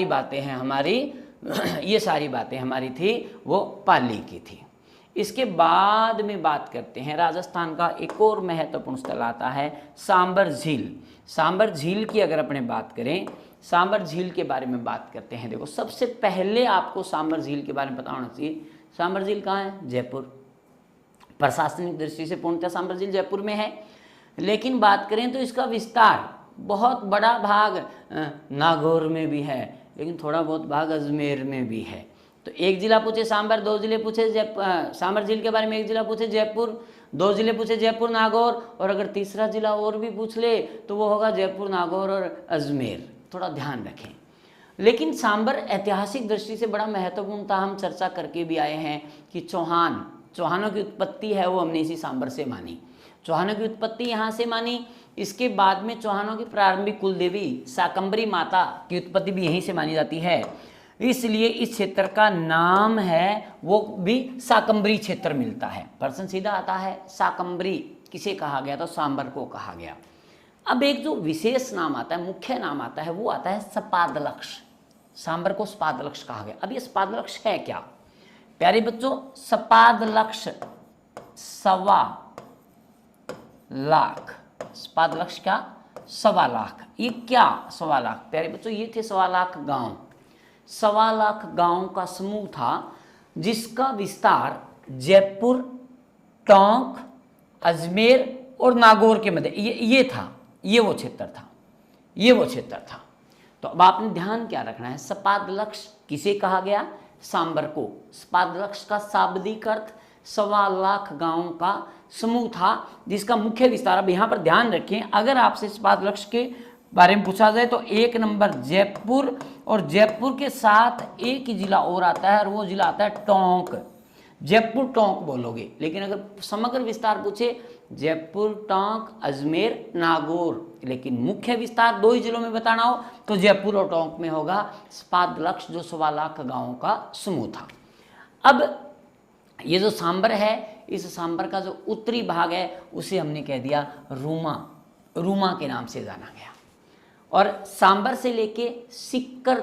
बातें हैं हमारी ये सारी बातें हमारी थी वो पाली की थी। इसके बाद में बात करते हैं राजस्थान का एक और महत्वपूर्ण स्थल आता है सांबर झील। सांबर झील की अगर अपने बात करें, सांबर झील के बारे में बात करते हैं। देखो सबसे पहले आपको सांबर झील के बारे में पता होना चाहिए। सांबर झील कहाँ है? जयपुर। प्रशासनिक दृष्टि से पूर्णतः सांबर झील जयपुर में है, लेकिन बात करें तो इसका विस्तार बहुत बड़ा भाग नागौर में भी है, लेकिन थोड़ा बहुत भाग अजमेर में भी है। तो एक जिला पूछे सांबर, दो जिले पूछे सांबर झील के बारे में एक जिला पूछे जयपुर, दो जिले पूछे जयपुर नागौर, और अगर तीसरा जिला और भी पूछ ले तो वो होगा जयपुर नागौर और अजमेर। थोड़ा ध्यान रखें। लेकिन सांबर ऐतिहासिक दृष्टि से बड़ा महत्वपूर्ण था। हम चर्चा करके भी आए हैं कि चौहानों की उत्पत्ति है वो हमने इसी सांबर से मानी। चौहानों की उत्पत्ति यहाँ से मानी। इसके बाद में चौहानों की प्रारंभिक कुल देवी शाकंभरी माता की उत्पत्ति भी यहीं से मानी जाती है, इसलिए इस क्षेत्र का नाम है वो भी शाकंभरी क्षेत्र मिलता है। प्रश्न सीधा आता है शाकंभरी किसे कहा गया? तो सांबर को कहा गया। अब एक जो विशेष नाम आता है, मुख्य नाम आता है, वो आता है सपादलक्ष। सांबर को सपादलक्ष कहा गया। अब ये सपादलक्ष है क्या? प्यारे बच्चों, सपादलक्ष 1.25 लाख। सपादलक्ष क्या? 1.25 लाख। ये क्या 1.25 लाख? प्यारे बच्चों, ये थे 1.25 लाख गांव। 1.25 लाख गांव का समूह था जिसका विस्तार जयपुर, टोंक, अजमेर और नागौर के मध्य ये था। ये वो क्षेत्र था। तो अब आपने ध्यान क्या रखना है? सपादलक्ष किसे कहा गया? सांबर को। सपादलक्ष का शाब्दिक अर्थ 1.25 लाख गांवों का समूह था जिसका मुख्य विस्तार। अब यहाँ पर ध्यान रखें, अगर आपसे सपादलक्ष के बारे में पूछा जाए तो 1 नंबर जयपुर, और जयपुर के साथ एक ही जिला और आता है और वो जिला आता है टोंक। जयपुर टोंक बोलोगे, लेकिन अगर समग्र विस्तार पूछे जयपुर, टोंक, अजमेर, नागौर, लेकिन मुख्य विस्तार 2 ही जिलों में बताना हो तो जयपुर और टोंक में होगा सपादलक्ष, जो 1.25 लाख गांवों का समूह था। अब ये जो सांबर है, इस सांबर का जो उत्तरी भाग है उसे हमने कह दिया रूमा के नाम से जाना गया। और सांबर से लेके सिक्कर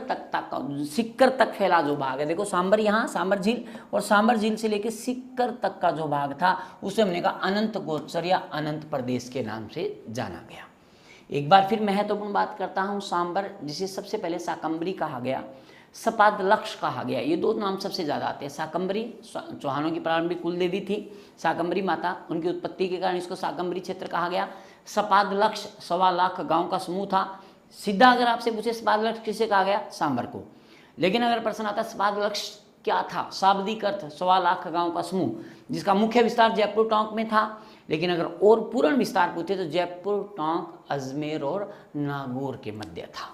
तक फैला जो भाग है, देखो सांबर यहाँ सांबर झील, और सांबर झील से लेके सिक्कर तक का जो भाग था उसे हमने कहा अनंत गोचर या अनंत प्रदेश के नाम से जाना गया। एक बार फिर महत्वपूर्ण बात करता हूँ, सांबर जिसे सबसे पहले शाकंभरी कहा गया, सपादलक्ष कहा गया, ये 2 नाम सबसे ज़्यादा आते हैं। शाकंभरी चौहानों की प्रारंभिक कुल देवी थी शाकंभरी माता, उनकी उत्पत्ति के कारण इसको शाकंभरी क्षेत्र कहा गया। सपादलक्ष 1.25 लाख गाँव का समूह था। सीधा अगर आपसे पूछे सपादलक्ष किसे कहा गया? सांबर को। लेकिन अगर प्रश्न आता है सपादलक्ष क्या था? शाब्दिक अर्थ 1.25 लाख गांव का समूह जिसका मुख्य विस्तार जयपुर टोंक में था, लेकिन अगर और पूर्ण विस्तार पूछे तो जयपुर, टोंक, अजमेर और नागौर के मध्य था।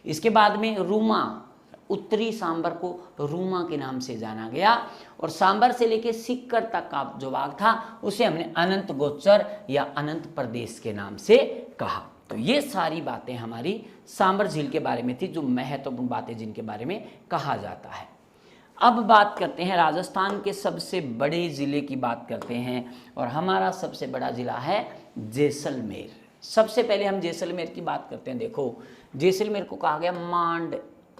इसके बाद में रूमा, उत्तरी सांबर को रूमा के नाम से जाना गया, और सांबर से लेकर सिक्कर तक का जो भाग था उसे हमने अनंत गोचर या अनंत प्रदेश के नाम से कहा। तो ये सारी बातें हमारी सांबर झील के बारे में थी, जो महत्वपूर्ण बातें जिनके बारे में कहा जाता है। अब बात करते हैं राजस्थान के सबसे बड़े ज़िले की बात करते हैं, और हमारा सबसे बड़ा ज़िला है जैसलमेर। सबसे पहले हम जैसलमेर की बात करते हैं। देखो जैसलमेर को कहा गया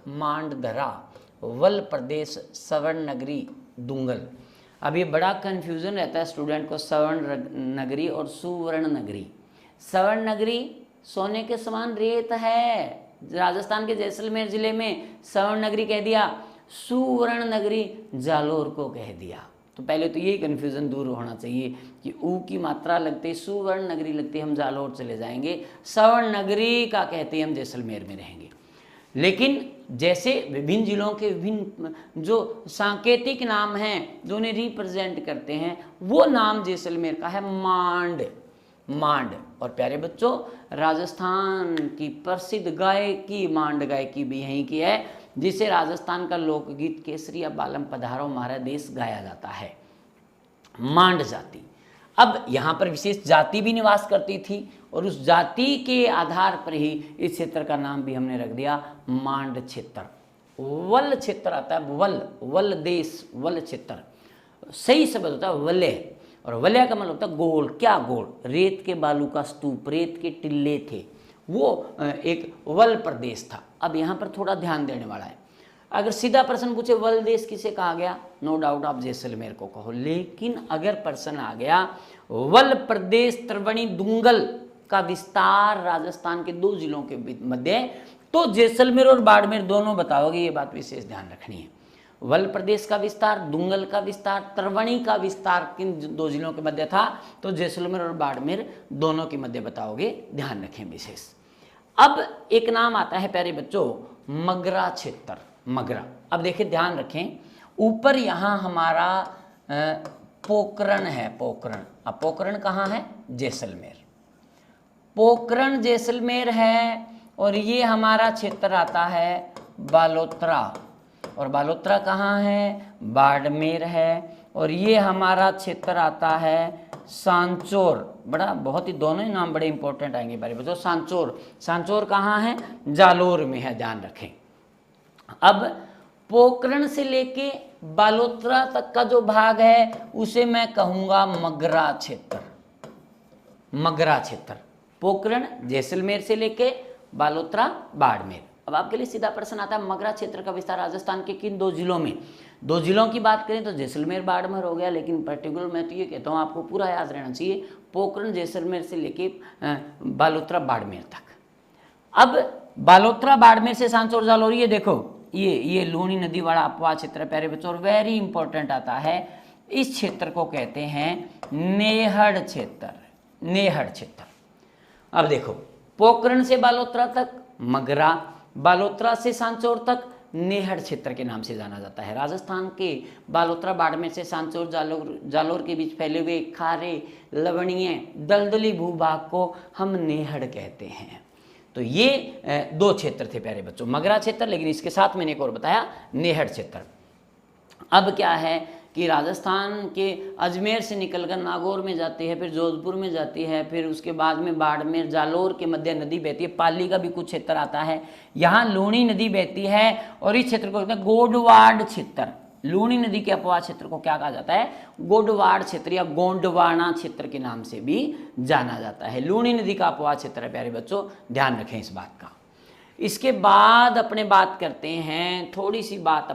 मांडधरा, वल प्रदेश, स्वर्ण नगरी, दुंगल। अब ये बड़ा कन्फ्यूज़न रहता है स्टूडेंट को, स्वर्ण नगरी और सुवर्ण नगरी। स्वर्ण नगरी सोने के समान रेत है, राजस्थान के जैसलमेर जिले में स्वर्ण नगरी कह दिया, सुवर्ण नगरी जालोर को कह दिया। तो पहले तो यही कन्फ्यूज़न दूर होना चाहिए कि ऊ की मात्रा लगते सुवर्ण नगरी लगती हम जालोर चले जाएंगे, स्वर्ण नगरी का कहते हम जैसलमेर में रहेंगे। लेकिन जैसे विभिन्न जिलों के विभिन्न जो सांकेतिक नाम हैं जो उन्हें रिप्रेजेंट करते हैं, वो नाम जैसलमेर का है मांड। और प्यारे बच्चों, राजस्थान की प्रसिद्ध गायकी मांड गायकी भी यहीं की है, जिसे राजस्थान का लोकगीत केसरी या बालम पधारो हमारा देश गाया जाता है, मांड जाति। अब यहाँ पर विशेष जाति भी निवास करती थी, और उस जाति के आधार पर ही इस क्षेत्र का नाम भी हमने रख दिया मांड क्षेत्र। वल क्षेत्र आता है, वल देश, वल क्षेत्र सही शब्द होता है वलय, और वलय का मतलब होता है गोल। क्या गोल? रेत के बालू का स्तूप, रेत के टिल्ले थे, वो एक वल प्रदेश था। अब यहाँ पर थोड़ा ध्यान देने वाला है, अगर सीधा प्रश्न पूछे वल देश किसे कहा गया, नो डाउट आप जैसलमेर को कहो। लेकिन अगर प्रश्न आ गया वल प्रदेश त्रिवेणी दुंगल का विस्तार राजस्थान के 2 जिलों के मध्य, तो जैसलमेर और बाड़मेर दोनों बताओगे, ये बात विशेष ध्यान रखनी है। वल प्रदेश का विस्तार, दुंगल का विस्तार, त्रिवेणी का विस्तार किन 2 जिलों के मध्य था, तो जैसलमेर और बाड़मेर दोनों के मध्य बताओगे, ध्यान रखें विशेष। अब एक नाम आता है प्यारे बच्चों, मगरा क्षेत्र, मगरा। अब देखिए ध्यान रखें, ऊपर यहाँ हमारा पोखरण है, पोखरण। अब पोखरण कहाँ है, जैसलमेर। पोखरण जैसलमेर है, और ये हमारा क्षेत्र आता है बालोतरा, और बालोतरा कहाँ है, बाड़मेर है। और ये हमारा क्षेत्र आता है सांचौर, बड़ा बहुत ही दोनों ही नाम बड़े इंपॉर्टेंट आएंगे बारे बच्चों। सांचौर, सांचौर कहाँ है, जालोर में है, ध्यान रखें। अब पोखरण से लेके बालोतरा तक का जो भाग है उसे मैं कहूंगा मगरा क्षेत्र, मगरा क्षेत्र। पोखरण जैसलमेर से लेके बालोतरा बाड़मेर। अब आपके लिए सीधा प्रश्न आता है, मगरा क्षेत्र का विस्तार राजस्थान के किन 2 जिलों में, 2 जिलों की बात करें तो जैसलमेर बाड़मेर हो गया, लेकिन पर्टिकुलर मैं तो ये कहता हूँ आपको पूरा याद रहना चाहिए, पोखरण जैसलमेर से लेके बालोतरा बाड़मेर तक। अब बालोतरा बाड़मेर से सांचौर जालोर, ये देखो ये लूणी नदी वाला अपवा क्षेत्र प्यारे बच्चों, और वेरी इंपॉर्टेंट आता है, इस क्षेत्र को कहते हैं नेहड़ क्षेत्र, नेहड़ क्षेत्र। अब देखो पोखरण से बालोतरा तक मगरा, बालोतरा से सांचौर तक नेहड़ क्षेत्र के नाम से जाना जाता है। राजस्थान के बालोतरा बाड़मेर से सांचौर जालोर के बीच फैले हुए खारे लवणीय दलदली भूभाग को हम नेहड़ कहते हैं। तो ये 2 क्षेत्र थे प्यारे बच्चों, मगरा क्षेत्र, लेकिन इसके साथ मैंने एक और बताया नेहड़ क्षेत्र। अब क्या है कि राजस्थान के अजमेर से निकलकर नागौर में जाती है, फिर जोधपुर में जाती है, फिर उसके बाद में बाड़मेर जालोर के मध्य नदी बहती है, पाली का भी कुछ क्षेत्र आता है, यहाँ लूणी नदी बहती है, और इस क्षेत्र को कहते हैं गोडवाड़ क्षेत्र। लूणी नदी के अपवाद क्षेत्र को क्या कहा जाता है, गोडवाड़ क्षेत्र या गोंडवाना क्षेत्र के नाम से भी जाना जाता है। लूणी नदी का अपवाद क्षेत्र है प्यारे बच्चों, ध्यान रखें इस बात का। इसके बाद अपने बात करते हैं, थोड़ी सी बात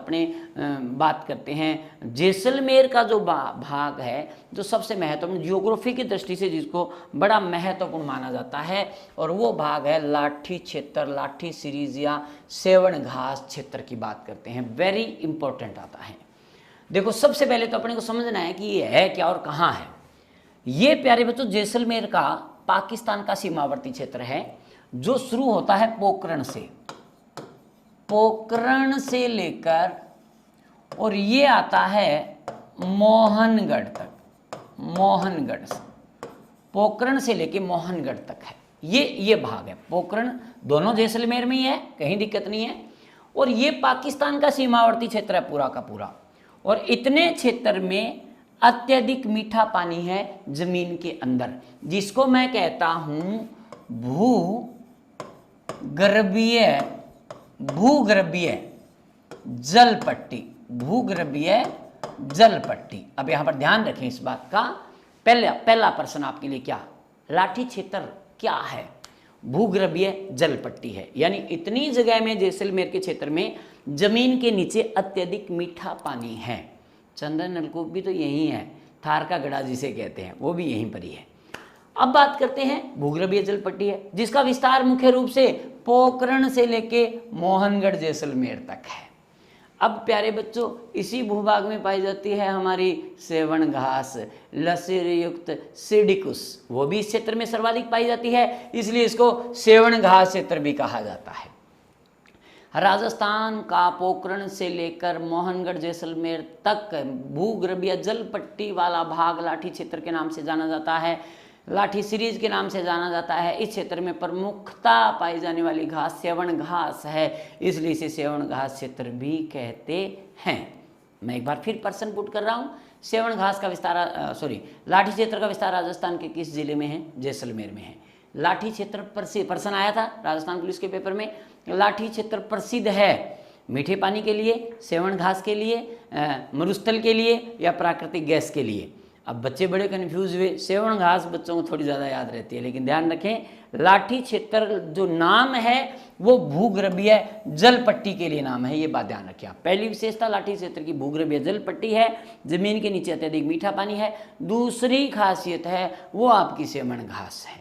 बात करते हैं जैसलमेर का जो भाग है, जो सबसे महत्वपूर्ण ज्योग्राफी की दृष्टि से जिसको बड़ा महत्वपूर्ण माना जाता है, और वो भाग है लाठी क्षेत्र, लाठी सीरीज या सेवन घास क्षेत्र की बात करते हैं, वेरी इंपॉर्टेंट आता है। देखो सबसे पहले तो अपने को समझना है कि ये है क्या और कहाँ है। ये प्यारे बच्चों जैसलमेर का पाकिस्तान का सीमावर्ती क्षेत्र है, जो शुरू होता है पोखरण से, पोखरण से लेकर और ये आता है मोहनगढ़ तक, मोहनगढ़ से, पोखरण से लेके मोहनगढ़ तक है ये भाग है। पोखरण दोनों जैसलमेर में ही है, कहीं दिक्कत नहीं है, और ये पाकिस्तान का सीमावर्ती क्षेत्र है पूरा का पूरा। और इतने क्षेत्र में अत्यधिक मीठा पानी है जमीन के अंदर, जिसको मैं कहता हूं भूगर्भीय जल पट्टी, भूगर्भीय जल पट्टी। अब यहां पर ध्यान रखें इस बात का, पहला प्रश्न आपके लिए क्या, लाठी क्षेत्र क्या है, भूगर्भीय जल पट्टी है, यानी इतनी जगह में जैसलमेर के क्षेत्र में जमीन के नीचे अत्यधिक मीठा पानी है। चंदन नलकूप भी तो यही है, थार का गड़ा जिसे कहते हैं वो भी यहीं पर ही है। अब बात करते हैं भूगर्भीय जल पट्टी है, जिसका विस्तार मुख्य रूप से पोखरण से लेके मोहनगढ़ जैसलमेर तक है। अब प्यारे बच्चों इसी भूभाग में पाई जाती है हमारी सेवन घास, लसीर युक्त सिडिकुस, वो भी इस क्षेत्र में सर्वाधिक पाई जाती है, इसलिए इसको सेवन घास क्षेत्र भी कहा जाता है। राजस्थान का पोखरण से लेकर मोहनगढ़ जैसलमेर तक भूगर्भीय जल पट्टी वाला भाग लाठी क्षेत्र के नाम से जाना जाता है, लाठी सीरीज के नाम से जाना जाता है। इस क्षेत्र में प्रमुखता पाई जाने वाली घास सेवन घास है, इसलिए इसे सेवन घास क्षेत्र भी कहते हैं। मैं एक बार फिर प्रश्न पुट कर रहा हूँ, सेवन घास का विस्तार लाठी क्षेत्र का विस्तार राजस्थान के किस जिले में है, जैसलमेर में है। लाठी क्षेत्र प्रश्न आया था राजस्थान पुलिस के पेपर में, लाठी क्षेत्र प्रसिद्ध है मीठे पानी के लिए, सेवन घास के लिए, मरुस्थल के लिए या प्राकृतिक गैस के लिए। अब बच्चे बड़े कन्फ्यूज हुए, सेवण घास बच्चों को थोड़ी ज़्यादा याद रहती है, लेकिन ध्यान रखें लाठी क्षेत्र जो नाम है वो भूगर्भीय जल पट्टी के लिए नाम है, ये बात ध्यान रखें आप। पहली विशेषता लाठी क्षेत्र की भूगर्भीय जल पट्टी है, जमीन के नीचे अत्यधिक मीठा पानी है। दूसरी खासियत है वो आपकी सेवण घास है,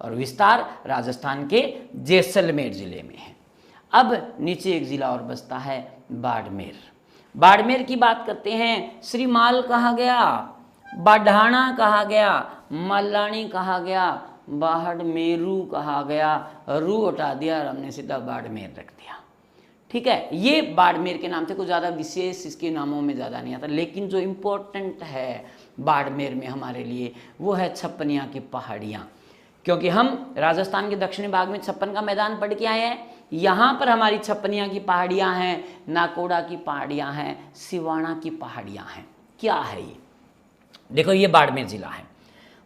और विस्तार राजस्थान के जैसलमेर जिले में है। अब नीचे एक जिला और बचता है बाड़मेर। बाड़मेर की बात करते हैं, श्रीमाल कहा गया, बाढ़ाना कहा गया, मल्लानी कहा गया, बाड़मेरू कहा गया, रू हटा दिया और हमने सीधा बाड़मेर रख दिया। ठीक है, ये बाड़मेर के नाम थे, कुछ ज़्यादा विशेष इसके नामों में ज़्यादा नहीं आता, लेकिन जो इम्पोर्टेंट है बाड़मेर में हमारे लिए वो है छप्पनिया की पहाड़ियाँ, क्योंकि हम राजस्थान के दक्षिणी भाग में छप्पन का मैदान पढ़ के आए हैं। यहाँ पर हमारी छप्पनिया की पहाड़ियाँ हैं, नाकोड़ा की पहाड़ियाँ हैं, सिवाना की पहाड़ियाँ हैं। क्या है ये? देखो ये बाड़मेर जिला है।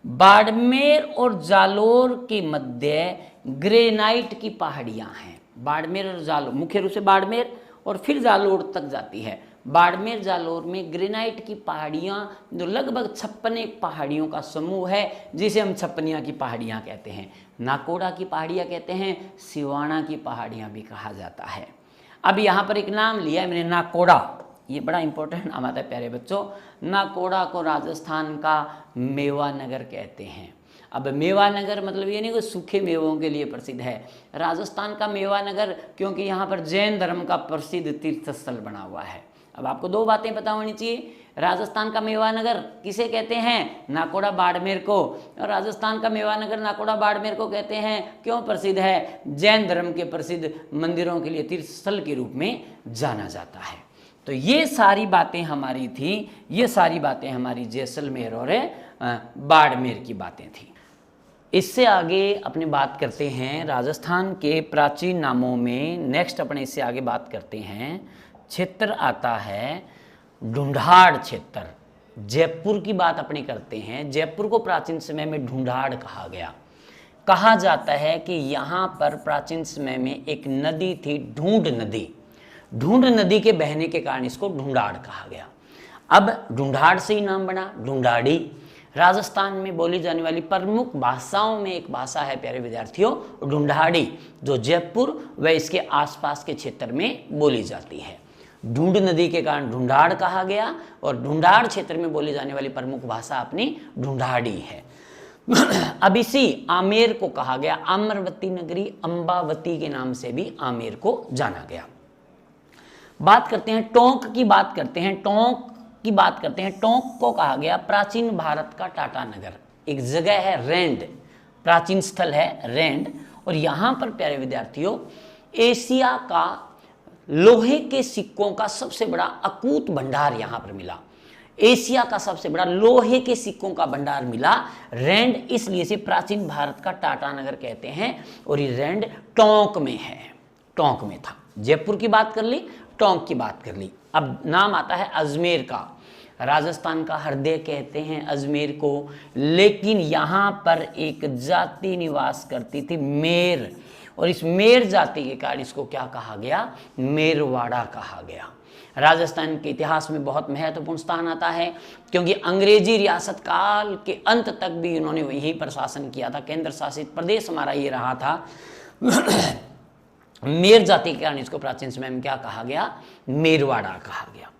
बाड़मेर और जालोर के मध्य ग्रेनाइट की पहाड़ियाँ हैं। बाड़मेर और जालोर, मुख्य रूप से बाड़मेर और फिर जालोर तक जाती है। बाड़मेर जालोर में ग्रेनाइट की पहाड़ियाँ जो लगभग 56 पहाड़ियों का समूह है, जिसे हम छप्पनिया की पहाड़ियाँ कहते हैं, नाकोड़ा की पहाड़ियाँ कहते हैं, सिवाना की पहाड़ियाँ भी कहा जाता है। अब यहाँ पर एक नाम लिया है मैंने, नाकोड़ा, ये बड़ा इंपॉर्टेंट नाम आता है प्यारे बच्चों। नाकोड़ा को राजस्थान का मेवा नगर कहते हैं। अब मेवा नगर मतलब ये नहीं कि सूखे मेवों के लिए प्रसिद्ध है, राजस्थान का मेवा नगर क्योंकि यहाँ पर जैन धर्म का प्रसिद्ध तीर्थ स्थल बना हुआ है। अब आपको दो बातें पता होनी चाहिए, राजस्थान का मेवा नगर किसे कहते हैं? नाकोड़ा बाड़मेर को। और राजस्थान का मेवा नगर नाकोड़ा बाड़मेर को कहते हैं, क्यों प्रसिद्ध है? जैन धर्म के प्रसिद्ध मंदिरों के लिए तीर्थ स्थल के रूप में जाना जाता है। तो ये सारी बातें हमारी थी, ये सारी बातें हमारी जैसलमेर और बाड़मेर की बातें थी। इससे आगे अपनी बात करते हैं राजस्थान के प्राचीन नामों में। नेक्स्ट अपने इससे आगे बात करते हैं, क्षेत्र आता है ढूंढाड़ क्षेत्र। जयपुर की बात अपने करते हैं। जयपुर को प्राचीन समय में ढूंढाड़ कहा गया। कहा जाता है कि यहाँ पर प्राचीन समय में एक नदी थी, ढूंढ नदी। ढूंढ नदी के बहने के कारण इसको ढूंढाड़ कहा गया। अब ढूंढाड़ से ही नाम बना ढूंढाड़ी। राजस्थान में बोली जाने वाली प्रमुख भाषाओं में एक भाषा है प्यारे विद्यार्थियों, ढूंढाड़ी, जो जयपुर व इसके आसपास के क्षेत्र में बोली जाती है। ढूंढ नदी के कारण ढूंढाड़ कहा गया, और ढूंढाड़ क्षेत्र में बोली जाने वाली प्रमुख भाषा अपनी ढूंढाड़ी है। अब इसी आमेर को कहा गया अमरवती नगरी, अंबावती के नाम से भी आमेर को जाना गया। बात करते हैं टोंक की बात करते हैं, टोंक की बात करते हैं। टोंक को कहा गया प्राचीन भारत का टाटा नगर। एक जगह है रेंड, प्राचीन स्थल है रेंड, और यहाँ पर प्यारे विद्यार्थियों एशिया का लोहे के सिक्कों का सबसे बड़ा अकूत भंडार यहाँ पर मिला। एशिया का सबसे बड़ा लोहे के सिक्कों का भंडार मिला रेंड, इसलिए से प्राचीन भारत का टाटा नगर कहते हैं। और ये रेंड टोंक में है, टोंक में था। जयपुर की बात कर ली, टोंक की बात कर ली। अब नाम आता है अजमेर का। राजस्थान का हृदय कहते हैं अजमेर को, लेकिन यहाँ पर एक जाति निवास करती थी, मेर, और इस मेर जाति के कारण इसको क्या कहा गया? मेरवाड़ा कहा गया। राजस्थान के इतिहास में बहुत महत्वपूर्ण स्थान आता है, क्योंकि अंग्रेजी रियासत काल के अंत तक भी इन्होंने यहीं पर शासन किया था। केंद्र शासित प्रदेश हमारा ये रहा था। मेर जाति के कारण इसको प्राचीन समय में क्या कहा गया? मेरवाड़ा कहा गया।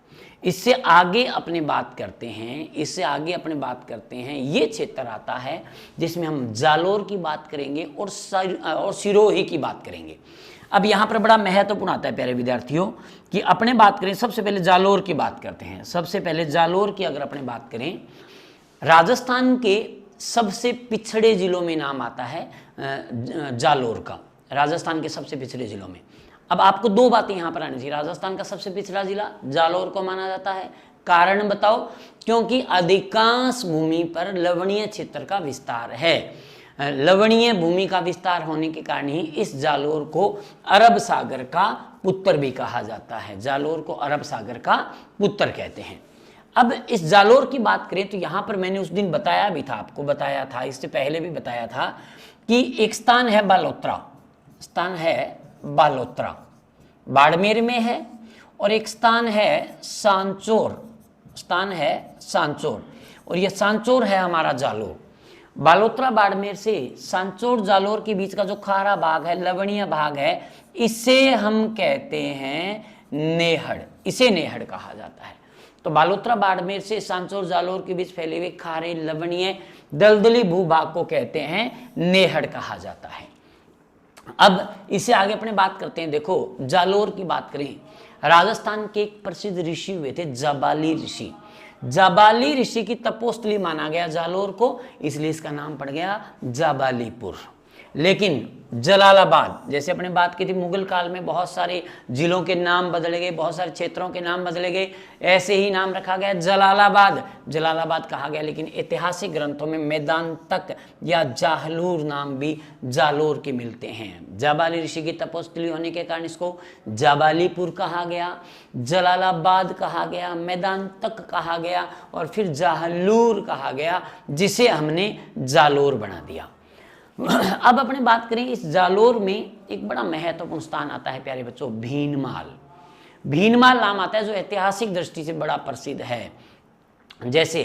इससे आगे अपने बात करते हैं, इससे आगे अपने बात करते हैं, ये क्षेत्र आता है जिसमें हम जालोर की बात करेंगे और सिरोही की बात करेंगे। अब यहाँ पर बड़ा महत्वपूर्ण आता है प्यारे विद्यार्थियों कि अपने बात करें, सबसे पहले जालोर की बात करते हैं। सबसे पहले जालोर की अगर अपने बात करें, राजस्थान के सबसे पिछड़े जिलों में नाम आता है जालोर का, राजस्थान के सबसे पिछड़े जिलों में। अब आपको दो बातें यहाँ पर आनी चाहिए। राजस्थान का सबसे पिछड़ा जिला जालोर को माना जाता है, कारण बताओ? क्योंकि अधिकांश भूमि पर लवणीय क्षेत्र का विस्तार है। लवणीय भूमि का विस्तार होने के कारण ही इस जालोर को अरब सागर का पुत्र भी कहा जाता है। जालोर को अरब सागर का पुत्र कहते हैं। अब इस जालोर की बात करें तो यहाँ पर मैंने उस दिन बताया भी था, आपको बताया था, इससे पहले भी बताया था कि एक स्थान है बालोतरा, स्थान है बालोतरा, बाड़मेर में है, और एक स्थान है सांचौर, स्थान है सांचौर, और ये सांचौर है हमारा जालोर। बालोतरा बाड़मेर से सांचौर जालोर के बीच का जो खारा भाग है, लवणीय भाग है, इसे हम कहते हैं नेहड़, इसे नेहड़ कहा जाता है। तो बालोतरा बाड़मेर से सांचौर जालोर के बीच फैले हुए खारे लवणीय दलदली भूभाग को कहते हैं नेहड़ कहा जाता है। अब इससे आगे अपने बात करते हैं। देखो जालोर की बात करें, राजस्थान के एक प्रसिद्ध ऋषि हुए थे जाबाली ऋषि। जाबाली ऋषि की तपोस्थली माना गया जालोर को, इसलिए इसका नाम पड़ गया जाबालीपुर। लेकिन जलालाबाद, जैसे अपने बात की थी मुगल काल में बहुत सारे जिलों के नाम बदले गए, बहुत सारे क्षेत्रों के नाम बदले गए, ऐसे ही नाम रखा गया जलालाबाद, जलालाबाद कहा गया। लेकिन ऐतिहासिक ग्रंथों में मैदांतक या जाहलूर नाम भी जालोर के मिलते हैं। जाबाली ऋषि की तपोस्थली होने के कारण इसको जाबालीपुर कहा गया, जलालाबाद कहा गया, मैदांतक कहा गया और फिर जाहलूर कहा गया, जिसे हमने जालोर बना दिया। अब अपने बात करें, इस जालोर में एक बड़ा महत्वपूर्ण स्थान आता है प्यारे बच्चों, भीनमाल। भीनमाल नाम आता है जो ऐतिहासिक दृष्टि से बड़ा प्रसिद्ध है। जैसे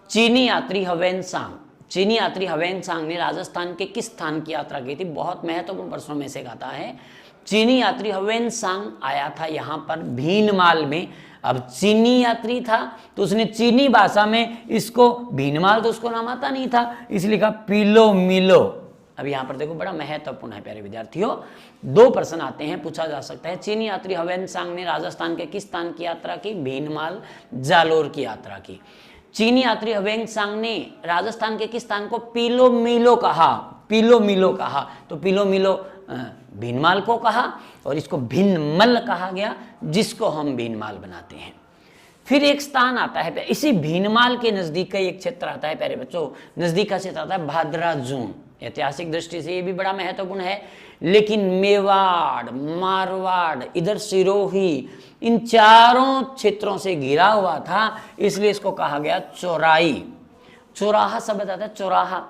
चीनी यात्री ह्वेनसांग, चीनी यात्री ह्वेनसांग ने राजस्थान के किस स्थान की यात्रा की थी? बहुत महत्वपूर्ण प्रश्नों में से एक आता है। चीनी यात्री ह्वेनसांग आया था यहाँ पर भीनमाल में। अब चीनी यात्री था तो उसने चीनी भाषा में इसको, भीनमाल तो उसको नाम आता नहीं था, इसलिए कहा पीलो मिलो। अब यहाँ पर देखो बड़ा महत्वपूर्ण है प्यारे विद्यार्थियों, दो प्रश्न आते हैं, पूछा जा सकता है। चीनी यात्री ह्वेनसांग ने राजस्थान के किस स्थान की यात्रा की? भीनमाल जालोर की यात्रा की। चीनी यात्री ह्वेनसांग ने राजस्थान के किस स्थान को पीलो मिलो कहा? पीलो मिलो कहा, तो पीलो मिलो भीनमाल को कहा और इसको भिनमल कहा गया, जिसको हम भीनमाल बनाते हैं। फिर एक स्थान आता है इसी भीनमाल के नजदीक का एक क्षेत्र आता है प्यारे बच्चों, नजदीक का क्षेत्र आता है भाद्राजून। ऐतिहासिक दृष्टि से ये भी बड़ा महत्वपूर्ण है। लेकिन मेवाड़, मारवाड़, इधर सिरोही, इन चारों क्षेत्रों से घिरा हुआ था, इसलिए इसको कहा गया चौराई। चौराहा शब्द आता है, चौराहा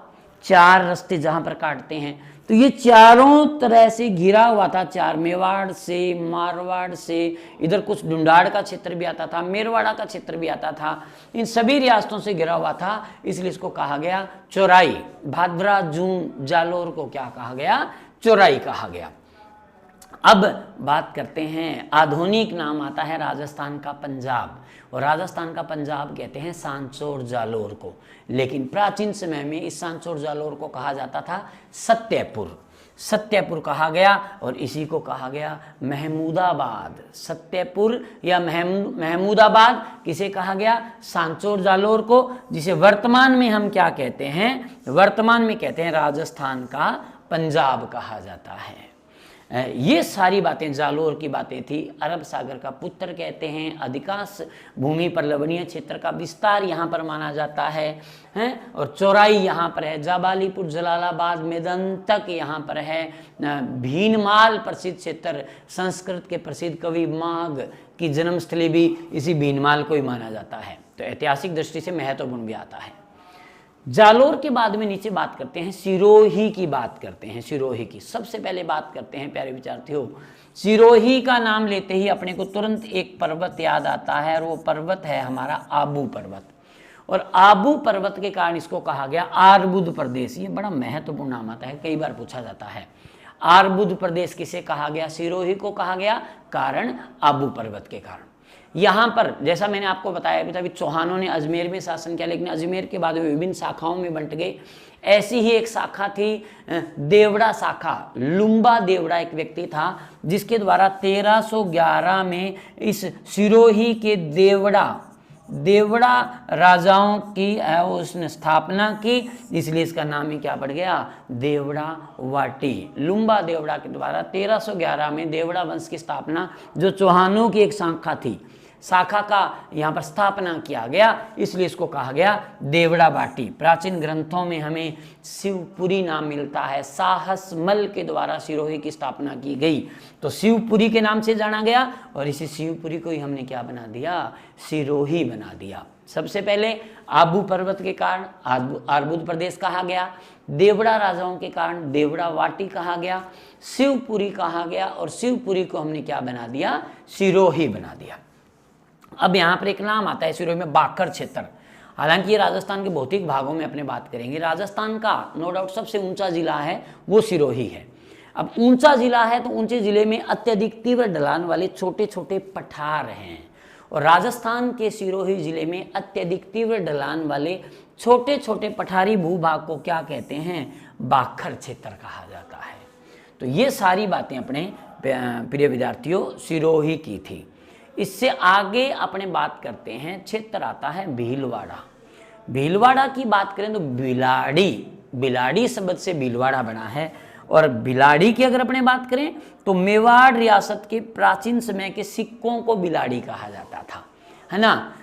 चार रास्ते जहां पर काटते हैं, तो ये चारों तरह से घिरा हुआ था, चार, मेवाड़ से, मारवाड़ से, इधर कुछ डुंडाड़ का क्षेत्र भी आता था, मेरवाड़ा का क्षेत्र भी आता था, इन सभी रियासतों से घिरा हुआ था, इसलिए इसको कहा गया चौराई। भाद्राजून जालोर को क्या कहा गया? चौराई कहा गया। अब बात करते हैं, आधुनिक नाम आता है राजस्थान का पंजाब, और राजस्थान का पंजाब कहते हैं सांचौर जालोर को। लेकिन प्राचीन समय में इस सांचौर जालोर को कहा जाता था सत्यपुर। सत्यपुर कहा गया और इसी को कहा गया महमूदाबाद। सत्यपुर या महमूदाबाद किसे कहा गया? सांचौर जालोर को, जिसे वर्तमान में हम क्या कहते हैं? वर्तमान में कहते हैं राजस्थान का पंजाब कहा जाता है। ये सारी बातें जालोर की बातें थी। अरब सागर का पुत्र कहते हैं, अधिकांश भूमि पर लवणीय क्षेत्र का विस्तार यहाँ पर माना जाता है, और चौराई यहाँ पर है, जाबालीपुर, जलालाबाद, मेदंतक यहाँ पर है, भीनमाल प्रसिद्ध क्षेत्र, संस्कृत के प्रसिद्ध कवि माघ की जन्मस्थली भी इसी भीनमाल को ही माना जाता है। तो ऐतिहासिक दृष्टि से महत्वपूर्ण भी आता है। जालोर के बाद में नीचे बात करते हैं, सिरोही की बात करते हैं। सिरोही की सबसे पहले बात करते हैं प्यारे विद्यार्थियों, सिरोही का नाम लेते ही अपने को तुरंत एक पर्वत याद आता है, और वो पर्वत है हमारा आबू पर्वत। और आबू पर्वत के कारण इसको कहा गया आर्बुद प्रदेश। ये बड़ा महत्वपूर्ण नाम आता है, कई बार पूछा जाता है। आर्बुद प्रदेश किसे कहा गया? सिरोही को कहा गया, कारण आबू पर्वत के कारण। यहाँ पर जैसा मैंने आपको बताया अभी तभी, चौहानों ने अजमेर में शासन किया, लेकिन अजमेर के बाद विभिन्न शाखाओं में बंट गए। ऐसी ही एक शाखा थी देवड़ा शाखा। लुम्बा देवड़ा एक व्यक्ति था, जिसके द्वारा 1311 में इस सिरोही के देवड़ा राजाओं की उसने स्थापना की, इसलिए इसका नाम ही क्या पड़ गया? देवड़ा वाटी। लुम्बा देवड़ा के द्वारा 1311 में देवड़ा वंश की स्थापना, जो चौहानों की एक शाखा का यहाँ पर स्थापना किया गया, इसलिए इसको कहा गया देवड़ा वाटी। प्राचीन ग्रंथों में हमें शिवपुरी नाम मिलता है, साहसमल के द्वारा सिरोही की स्थापना की गई, तो शिवपुरी के नाम से जाना गया, और इसी शिवपुरी को ही हमने क्या बना दिया? सिरोही बना दिया। सबसे पहले आबू पर्वत के कारण आर्बुद प्रदेश कहा गया, देवड़ा राजाओं के कारण देवड़ा वाटी कहा गया, शिवपुरी कहा गया, और शिवपुरी को हमने क्या बना दिया? सिरोही बना दिया। अब यहाँ पर एक नाम आता है सिरोही में, बाकर क्षेत्र। हालांकि ये राजस्थान के भौतिक भागों में अपने बात करेंगे। राजस्थान का नो डाउट सबसे ऊंचा जिला है वो सिरोही है। अब ऊंचा जिला है तो ऊंचे जिले में अत्यधिक तीव्र ढलान वाले छोटे छोटे पठार हैं, और राजस्थान के सिरोही जिले में अत्यधिक तीव्र ढलान वाले छोटे छोटे पठारी भूभाग को क्या कहते हैं? बाखर क्षेत्र कहा जाता है। तो ये सारी बातें अपने प्रिय विद्यार्थियों सिरोही की थी। इससे आगे अपने बात करते हैं, क्षेत्र आता है भीलवाड़ा। भीलवाड़ा की बात करें तो बिलाड़ी शब्द से भीलवाड़ा बना है, और बिलाड़ी की अगर अपने बात करें तो मेवाड़ रियासत के प्राचीन समय के सिक्कों को बिलाड़ी कहा जाता था, है ना।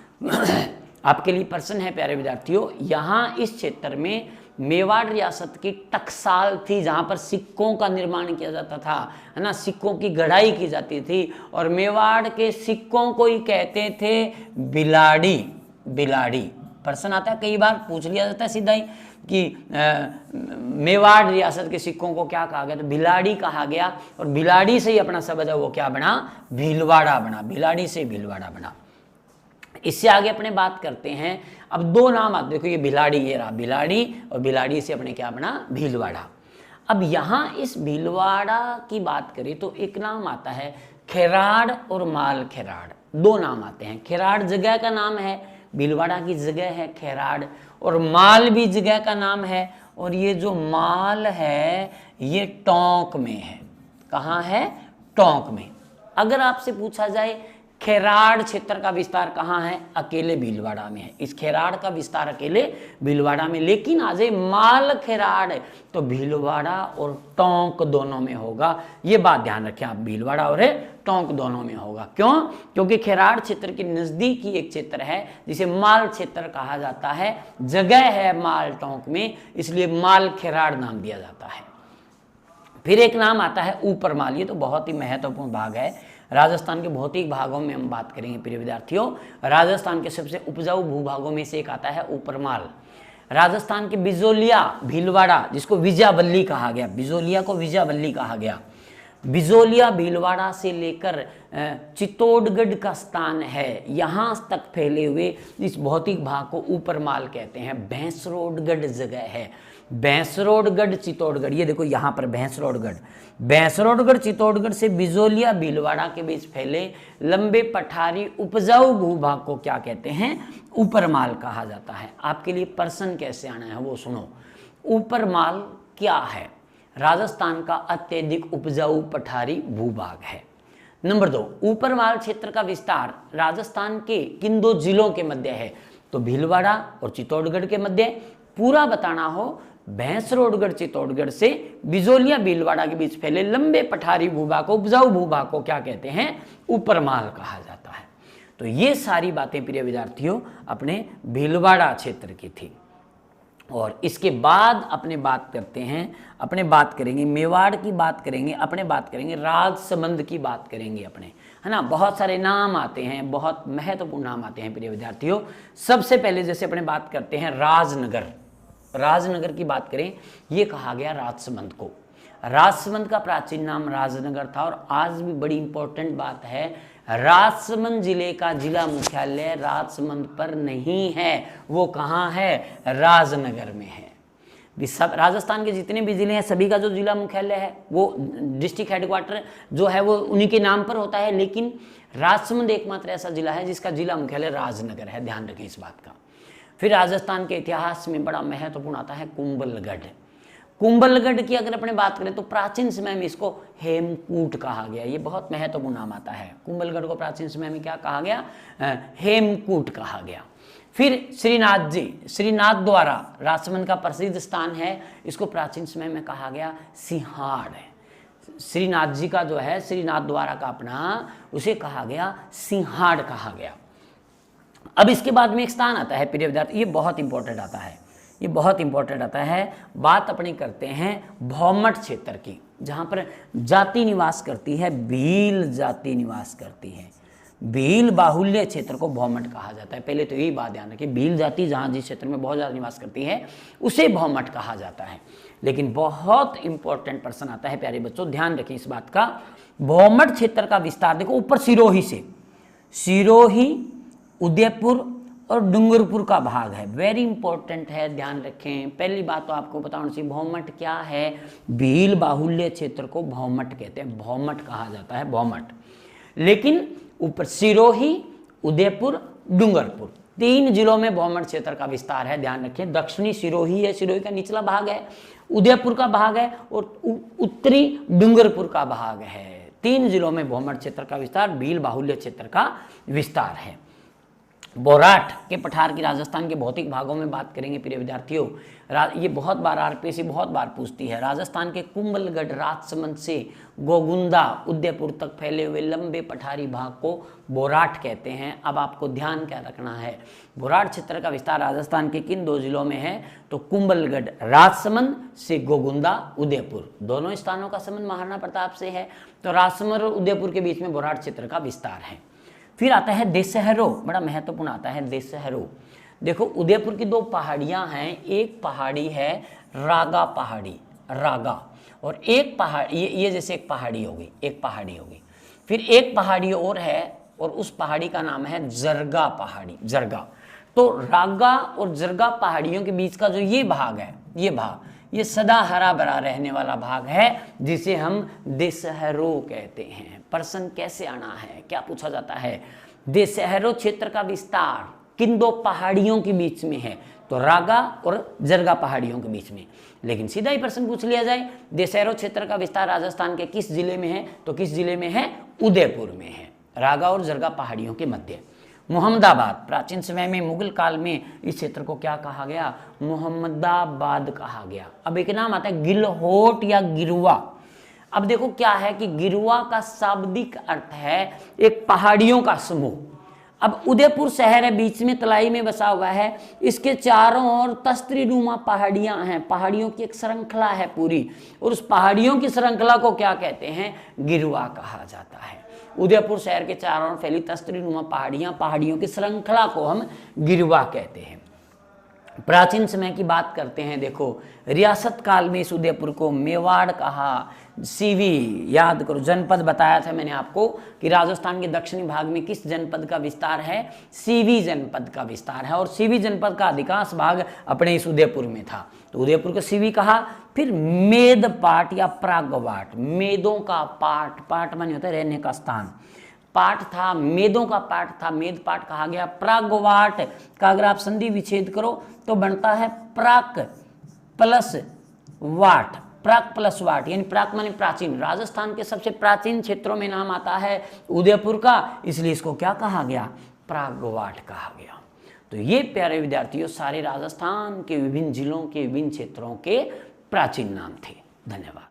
आपके लिए प्रश्न है प्यारे विद्यार्थियों, यहाँ इस क्षेत्र में मेवाड़ रियासत की टकसाल थी जहाँ पर सिक्कों का निर्माण किया जाता था, है ना, सिक्कों की गढ़ाई की जाती थी, और मेवाड़ के सिक्कों को ही कहते थे बिलाड़ी। प्रश्न आता है, कई बार पूछ लिया जाता है सीधा ही कि मेवाड़ रियासत के सिक्कों को क्या कहा गया? तो बिलाड़ी कहा गया, और बिलाड़ी से ही अपना शब्द है वो क्या बना? भीलवाड़ा बना। बिलाड़ी से भीलवाड़ा बना। इससे आगे अपने बात करते हैं, अब दो नाम आते, देखो ये बिलाड़ी, ये रहा बिलाड़ी, और बिलाड़ी से अपने क्या बना? भीलवाड़ा। अब यहाँ इस भीलवाड़ा की बात करें तो एक नाम आता है खेराड़ और माल खेराड़, दो नाम आते हैं। खेराड़ जगह का नाम है, भीलवाड़ा की जगह है खेराड़, और माल भी जगह का नाम है, और ये जो माल है ये टोंक में है। कहाँ है? टोंक में। अगर आपसे पूछा जाए खेराड़ क्षेत्र का विस्तार कहाँ है? अकेले भीलवाड़ा में है। इस खेराड़ का विस्तार अकेले भीलवाड़ा में, लेकिन आ जाए माल खेराड़ तो भीलवाड़ा और टोंक दोनों में होगा। ये बात ध्यान रखें आप, भीलवाड़ा और टोंक दोनों में होगा। क्यों? क्योंकि खेराड़ क्षेत्र के नजदीक ही एक क्षेत्र है जिसे माल क्षेत्र कहा जाता है, जगह है माल टोंक में, इसलिए माल खेराड़ नाम दिया जाता है। फिर एक नाम आता है ऊपर माल, ये तो बहुत ही महत्वपूर्ण भाग है। राजस्थान के भौतिक भागों में हम बात करेंगे प्रिय विद्यार्थियों। राजस्थान के सबसे उपजाऊ भूभागों में से एक आता है ऊपरमाल। राजस्थान के बिजोलिया भीलवाड़ा, जिसको विजयवल्ली कहा गया, बिजोलिया को विजयवल्ली कहा गया, बिजोलिया भीलवाड़ा से लेकर चित्तौड़गढ़ का स्थान है, यहाँ तक फैले हुए इस भौतिक भाग को ऊपरमाल कहते हैं। भैंसरोडगढ़ जगह है, भैंसरोडगढ़ चित्तौड़गढ़, ये देखो यहाँ पर भैंसरोडगढ़ चित्तौड़गढ़ से बिजोलिया भीलवाड़ा के बीच फैले लंबे पठारी उपजाऊ भूभाग को क्या कहते हैं? ऊपरमाल कहा जाता है। आपके लिए प्रश्न कैसे आना है वो सुनो। ऊपरमाल क्या है? राजस्थान का अत्यधिक उपजाऊ पठारी भूभाग है। नंबर 2, ऊपरमाल क्षेत्र का विस्तार राजस्थान के किन दो जिलों के मध्य है? तो भीलवाड़ा और चित्तौड़गढ़ के मध्य। पूरा बताना हो, भैंसरोडगढ़ चित्तौड़गढ़ से बिजोलिया भीलवाड़ा के बीच फैले लंबे पठारी भूभाग को, उपजाऊ भूभाग को क्या कहते हैं? ऊपरमाल कहा जाता है। तो ये सारी बातें प्रिय विद्यार्थियों अपने भीलवाड़ा क्षेत्र की थी। और इसके बाद अपने बात करते हैं, अपने बात करेंगे मेवाड़ की बात करेंगे, अपने बात करेंगे राजसमंद की बात करेंगे अपने, है ना। बहुत सारे नाम आते हैं, बहुत महत्वपूर्ण नाम आते हैं प्रिय विद्यार्थियों। सबसे पहले जैसे अपने बात करते हैं राजनगर की बात करें, ये कहा गया राजसमंद को। राजसमंद का प्राचीन नाम राजनगर था, और आज भी बड़ी इंपॉर्टेंट बात है, राजसमंद जिले का जिला मुख्यालय राजसमंद पर नहीं है, वो कहाँ है? राजनगर में है। सब राजस्थान के जितने भी जिले हैं सभी का जो जिला मुख्यालय है वो डिस्ट्रिक्ट हेडक्वार्टर जो है वो उन्हीं के नाम पर होता है, लेकिन राजसमंद एकमात्र ऐसा जिला है जिसका जिला मुख्यालय राजनगर है, ध्यान रखें इस बात का। फिर राजस्थान के इतिहास में बड़ा महत्वपूर्ण आता है कुंभलगढ़। कुंभलगढ़ की अगर अपने बात करें तो प्राचीन समय में इसको हेमकूट कहा गया, ये बहुत महत्वपूर्ण नाम आता है। कुंभलगढ़ को प्राचीन समय में क्या कहा गया? हेमकूट कहा गया। फिर श्रीनाथ द्वारा राजसमंद का प्रसिद्ध स्थान है, इसको प्राचीन समय में कहा गया सिंहाड़। श्रीनाथ जी का जो है श्रीनाथ द्वारा का अपना, उसे कहा गया सिंहाड़ कहा गया। अब इसके बाद में एक स्थान आता है प्रिय विद्यार्थी, ये बहुत इंपॉर्टेंट आता है, ये बहुत इंपॉर्टेंट आता है। बात अपनी करते हैं भौमट क्षेत्र की, जहाँ पर जाति निवास करती है, भील जाति निवास करती है। भील बाहुल्य क्षेत्र को भौमट कहा जाता है। पहले तो यही बात ध्यान रखिए, भील जाति जहाँ जिस क्षेत्र में बहुत ज़्यादा निवास करती है उसे भौमट कहा जाता है। लेकिन बहुत इंपॉर्टेंट प्रश्न आता है प्यारे बच्चों, ध्यान रखिए इस बात का। भौमट क्षेत्र का विस्तार देखो, ऊपर सिरोही से, सिरोही, उदयपुर और डूंगरपुर का भाग है। वेरी इंपॉर्टेंट है, ध्यान रखें। पहली बात तो आपको बताना चाहिए, भौमट क्या है? भील बाहुल्य क्षेत्र को भौमट कहते हैं, भौमट कहा जाता है, भौमट। लेकिन ऊपर सिरोही, उदयपुर, डूंगरपुर, 3 जिलों में भौमट क्षेत्र का विस्तार है, ध्यान रखें। दक्षिणी सिरोही है, सिरोही का निचला भाग है, उदयपुर का भाग है और उत्तरी डूंगरपुर का भाग है। 3 जिलों में भौमट क्षेत्र का विस्तार, भील बाहुल्य क्षेत्र का विस्तार है। बोराट के पठार की राजस्थान के भौतिक भागों में बात करेंगे प्रिय विद्यार्थियों। ये बहुत बार आरपीएससी बहुत बार पूछती है। राजस्थान के कुंभलगढ़, राजसमंद से गोगुंदा, उदयपुर तक फैले हुए लंबे पठारी भाग को बोराट कहते हैं। अब आपको ध्यान क्या रखना है, बोराट क्षेत्र का विस्तार राजस्थान के किन 2 जिलों में है? तो कुंभलगढ़, राजसमंद से गोगुंदा, उदयपुर, दोनों स्थानों का संबंध महाराणा प्रताप से है। तो राजसमंद और उदयपुर के बीच में बोराट क्षेत्र का विस्तार है। फिर आता है देशहरो, बड़ा महत्वपूर्ण आता है देशहरो। देखो, उदयपुर की 2 पहाड़ियां हैं, एक पहाड़ी है रागा पहाड़ी, रागा, और एक पहाड़ी, ये जैसे एक पहाड़ी होगी, एक पहाड़ी होगी। फिर एक पहाड़ी और है और उस पहाड़ी का नाम है जरगा पहाड़ी, जरगा। तो रागा और जरगा पहाड़ियों के बीच का जो ये भाग है, ये भाग, ये सदा हरा भरा रहने वाला भाग है, जिसे हम देशहरो कहते हैं। प्रश्न कैसे आना है, क्या पूछा जाता है? देशहरो क्षेत्र का विस्तार किन 2 पहाड़ियों के बीच में है? तो रागा और जरगा पहाड़ियों के बीच में। लेकिन सीधा ही प्रश्न पूछ लिया जाए, देशहरो क्षेत्र का विस्तार राजस्थान के किस जिले में है? तो किस जिले में है? उदयपुर में है, रागा और जरगा पहाड़ियों के मध्य। मोहम्मदाबाद, प्राचीन समय में मुगल काल में इस क्षेत्र को क्या कहा गया? मोहम्मदाबाद कहा गया। अब एक नाम आता है गिलहोट या गिरुआ। अब देखो क्या है कि गिरुआ का शाब्दिक अर्थ है एक पहाड़ियों का समूह। अब उदयपुर शहर है, बीच में तलाई में बसा हुआ है, इसके चारों ओर तस्त्रीनुमा पहाड़ियां हैं, पहाड़ियों की एक श्रृंखला है पूरी, और उस पहाड़ियों की श्रृंखला को क्या कहते हैं? गिरुआ कहा जाता है। उदयपुर शहर के चारों ओर फैली तस्त्रीनुमा पहाड़ियां, पहाड़ियों की श्रृंखला को हम गिरुआ कहते हैं। प्राचीन समय की बात करते हैं, देखो रियासत काल में इस उदयपुर को मेवाड़ कहा, सीवी, याद करो जनपद बताया था मैंने आपको कि राजस्थान के दक्षिणी भाग में किस जनपद का विस्तार है? सीवी जनपद का विस्तार है, और सीवी जनपद का अधिकांश भाग अपने इस उदयपुर में था, तो उदयपुर को सीवी कहा। फिर मेद पाट या प्रागवाट, मेदों का पाट, पाट माने होता है रहने का स्थान, पाठ था, मेदों का पाठ था, मेद पाठ कहा गया। प्रागवाट का अगर आप संधि विच्छेद करो तो बनता है प्राक plus what, Praak plus what, यानी प्राक माने प्राचीन। राजस्थान के सबसे प्राचीन क्षेत्रों में नाम आता है उदयपुर का, इसलिए इसको क्या कहा गया? प्रागवाट कहा गया। तो ये प्यारे विद्यार्थियों सारे राजस्थान के विभिन्न जिलों के विभिन्न क्षेत्रों के प्राचीन नाम थे। धन्यवाद।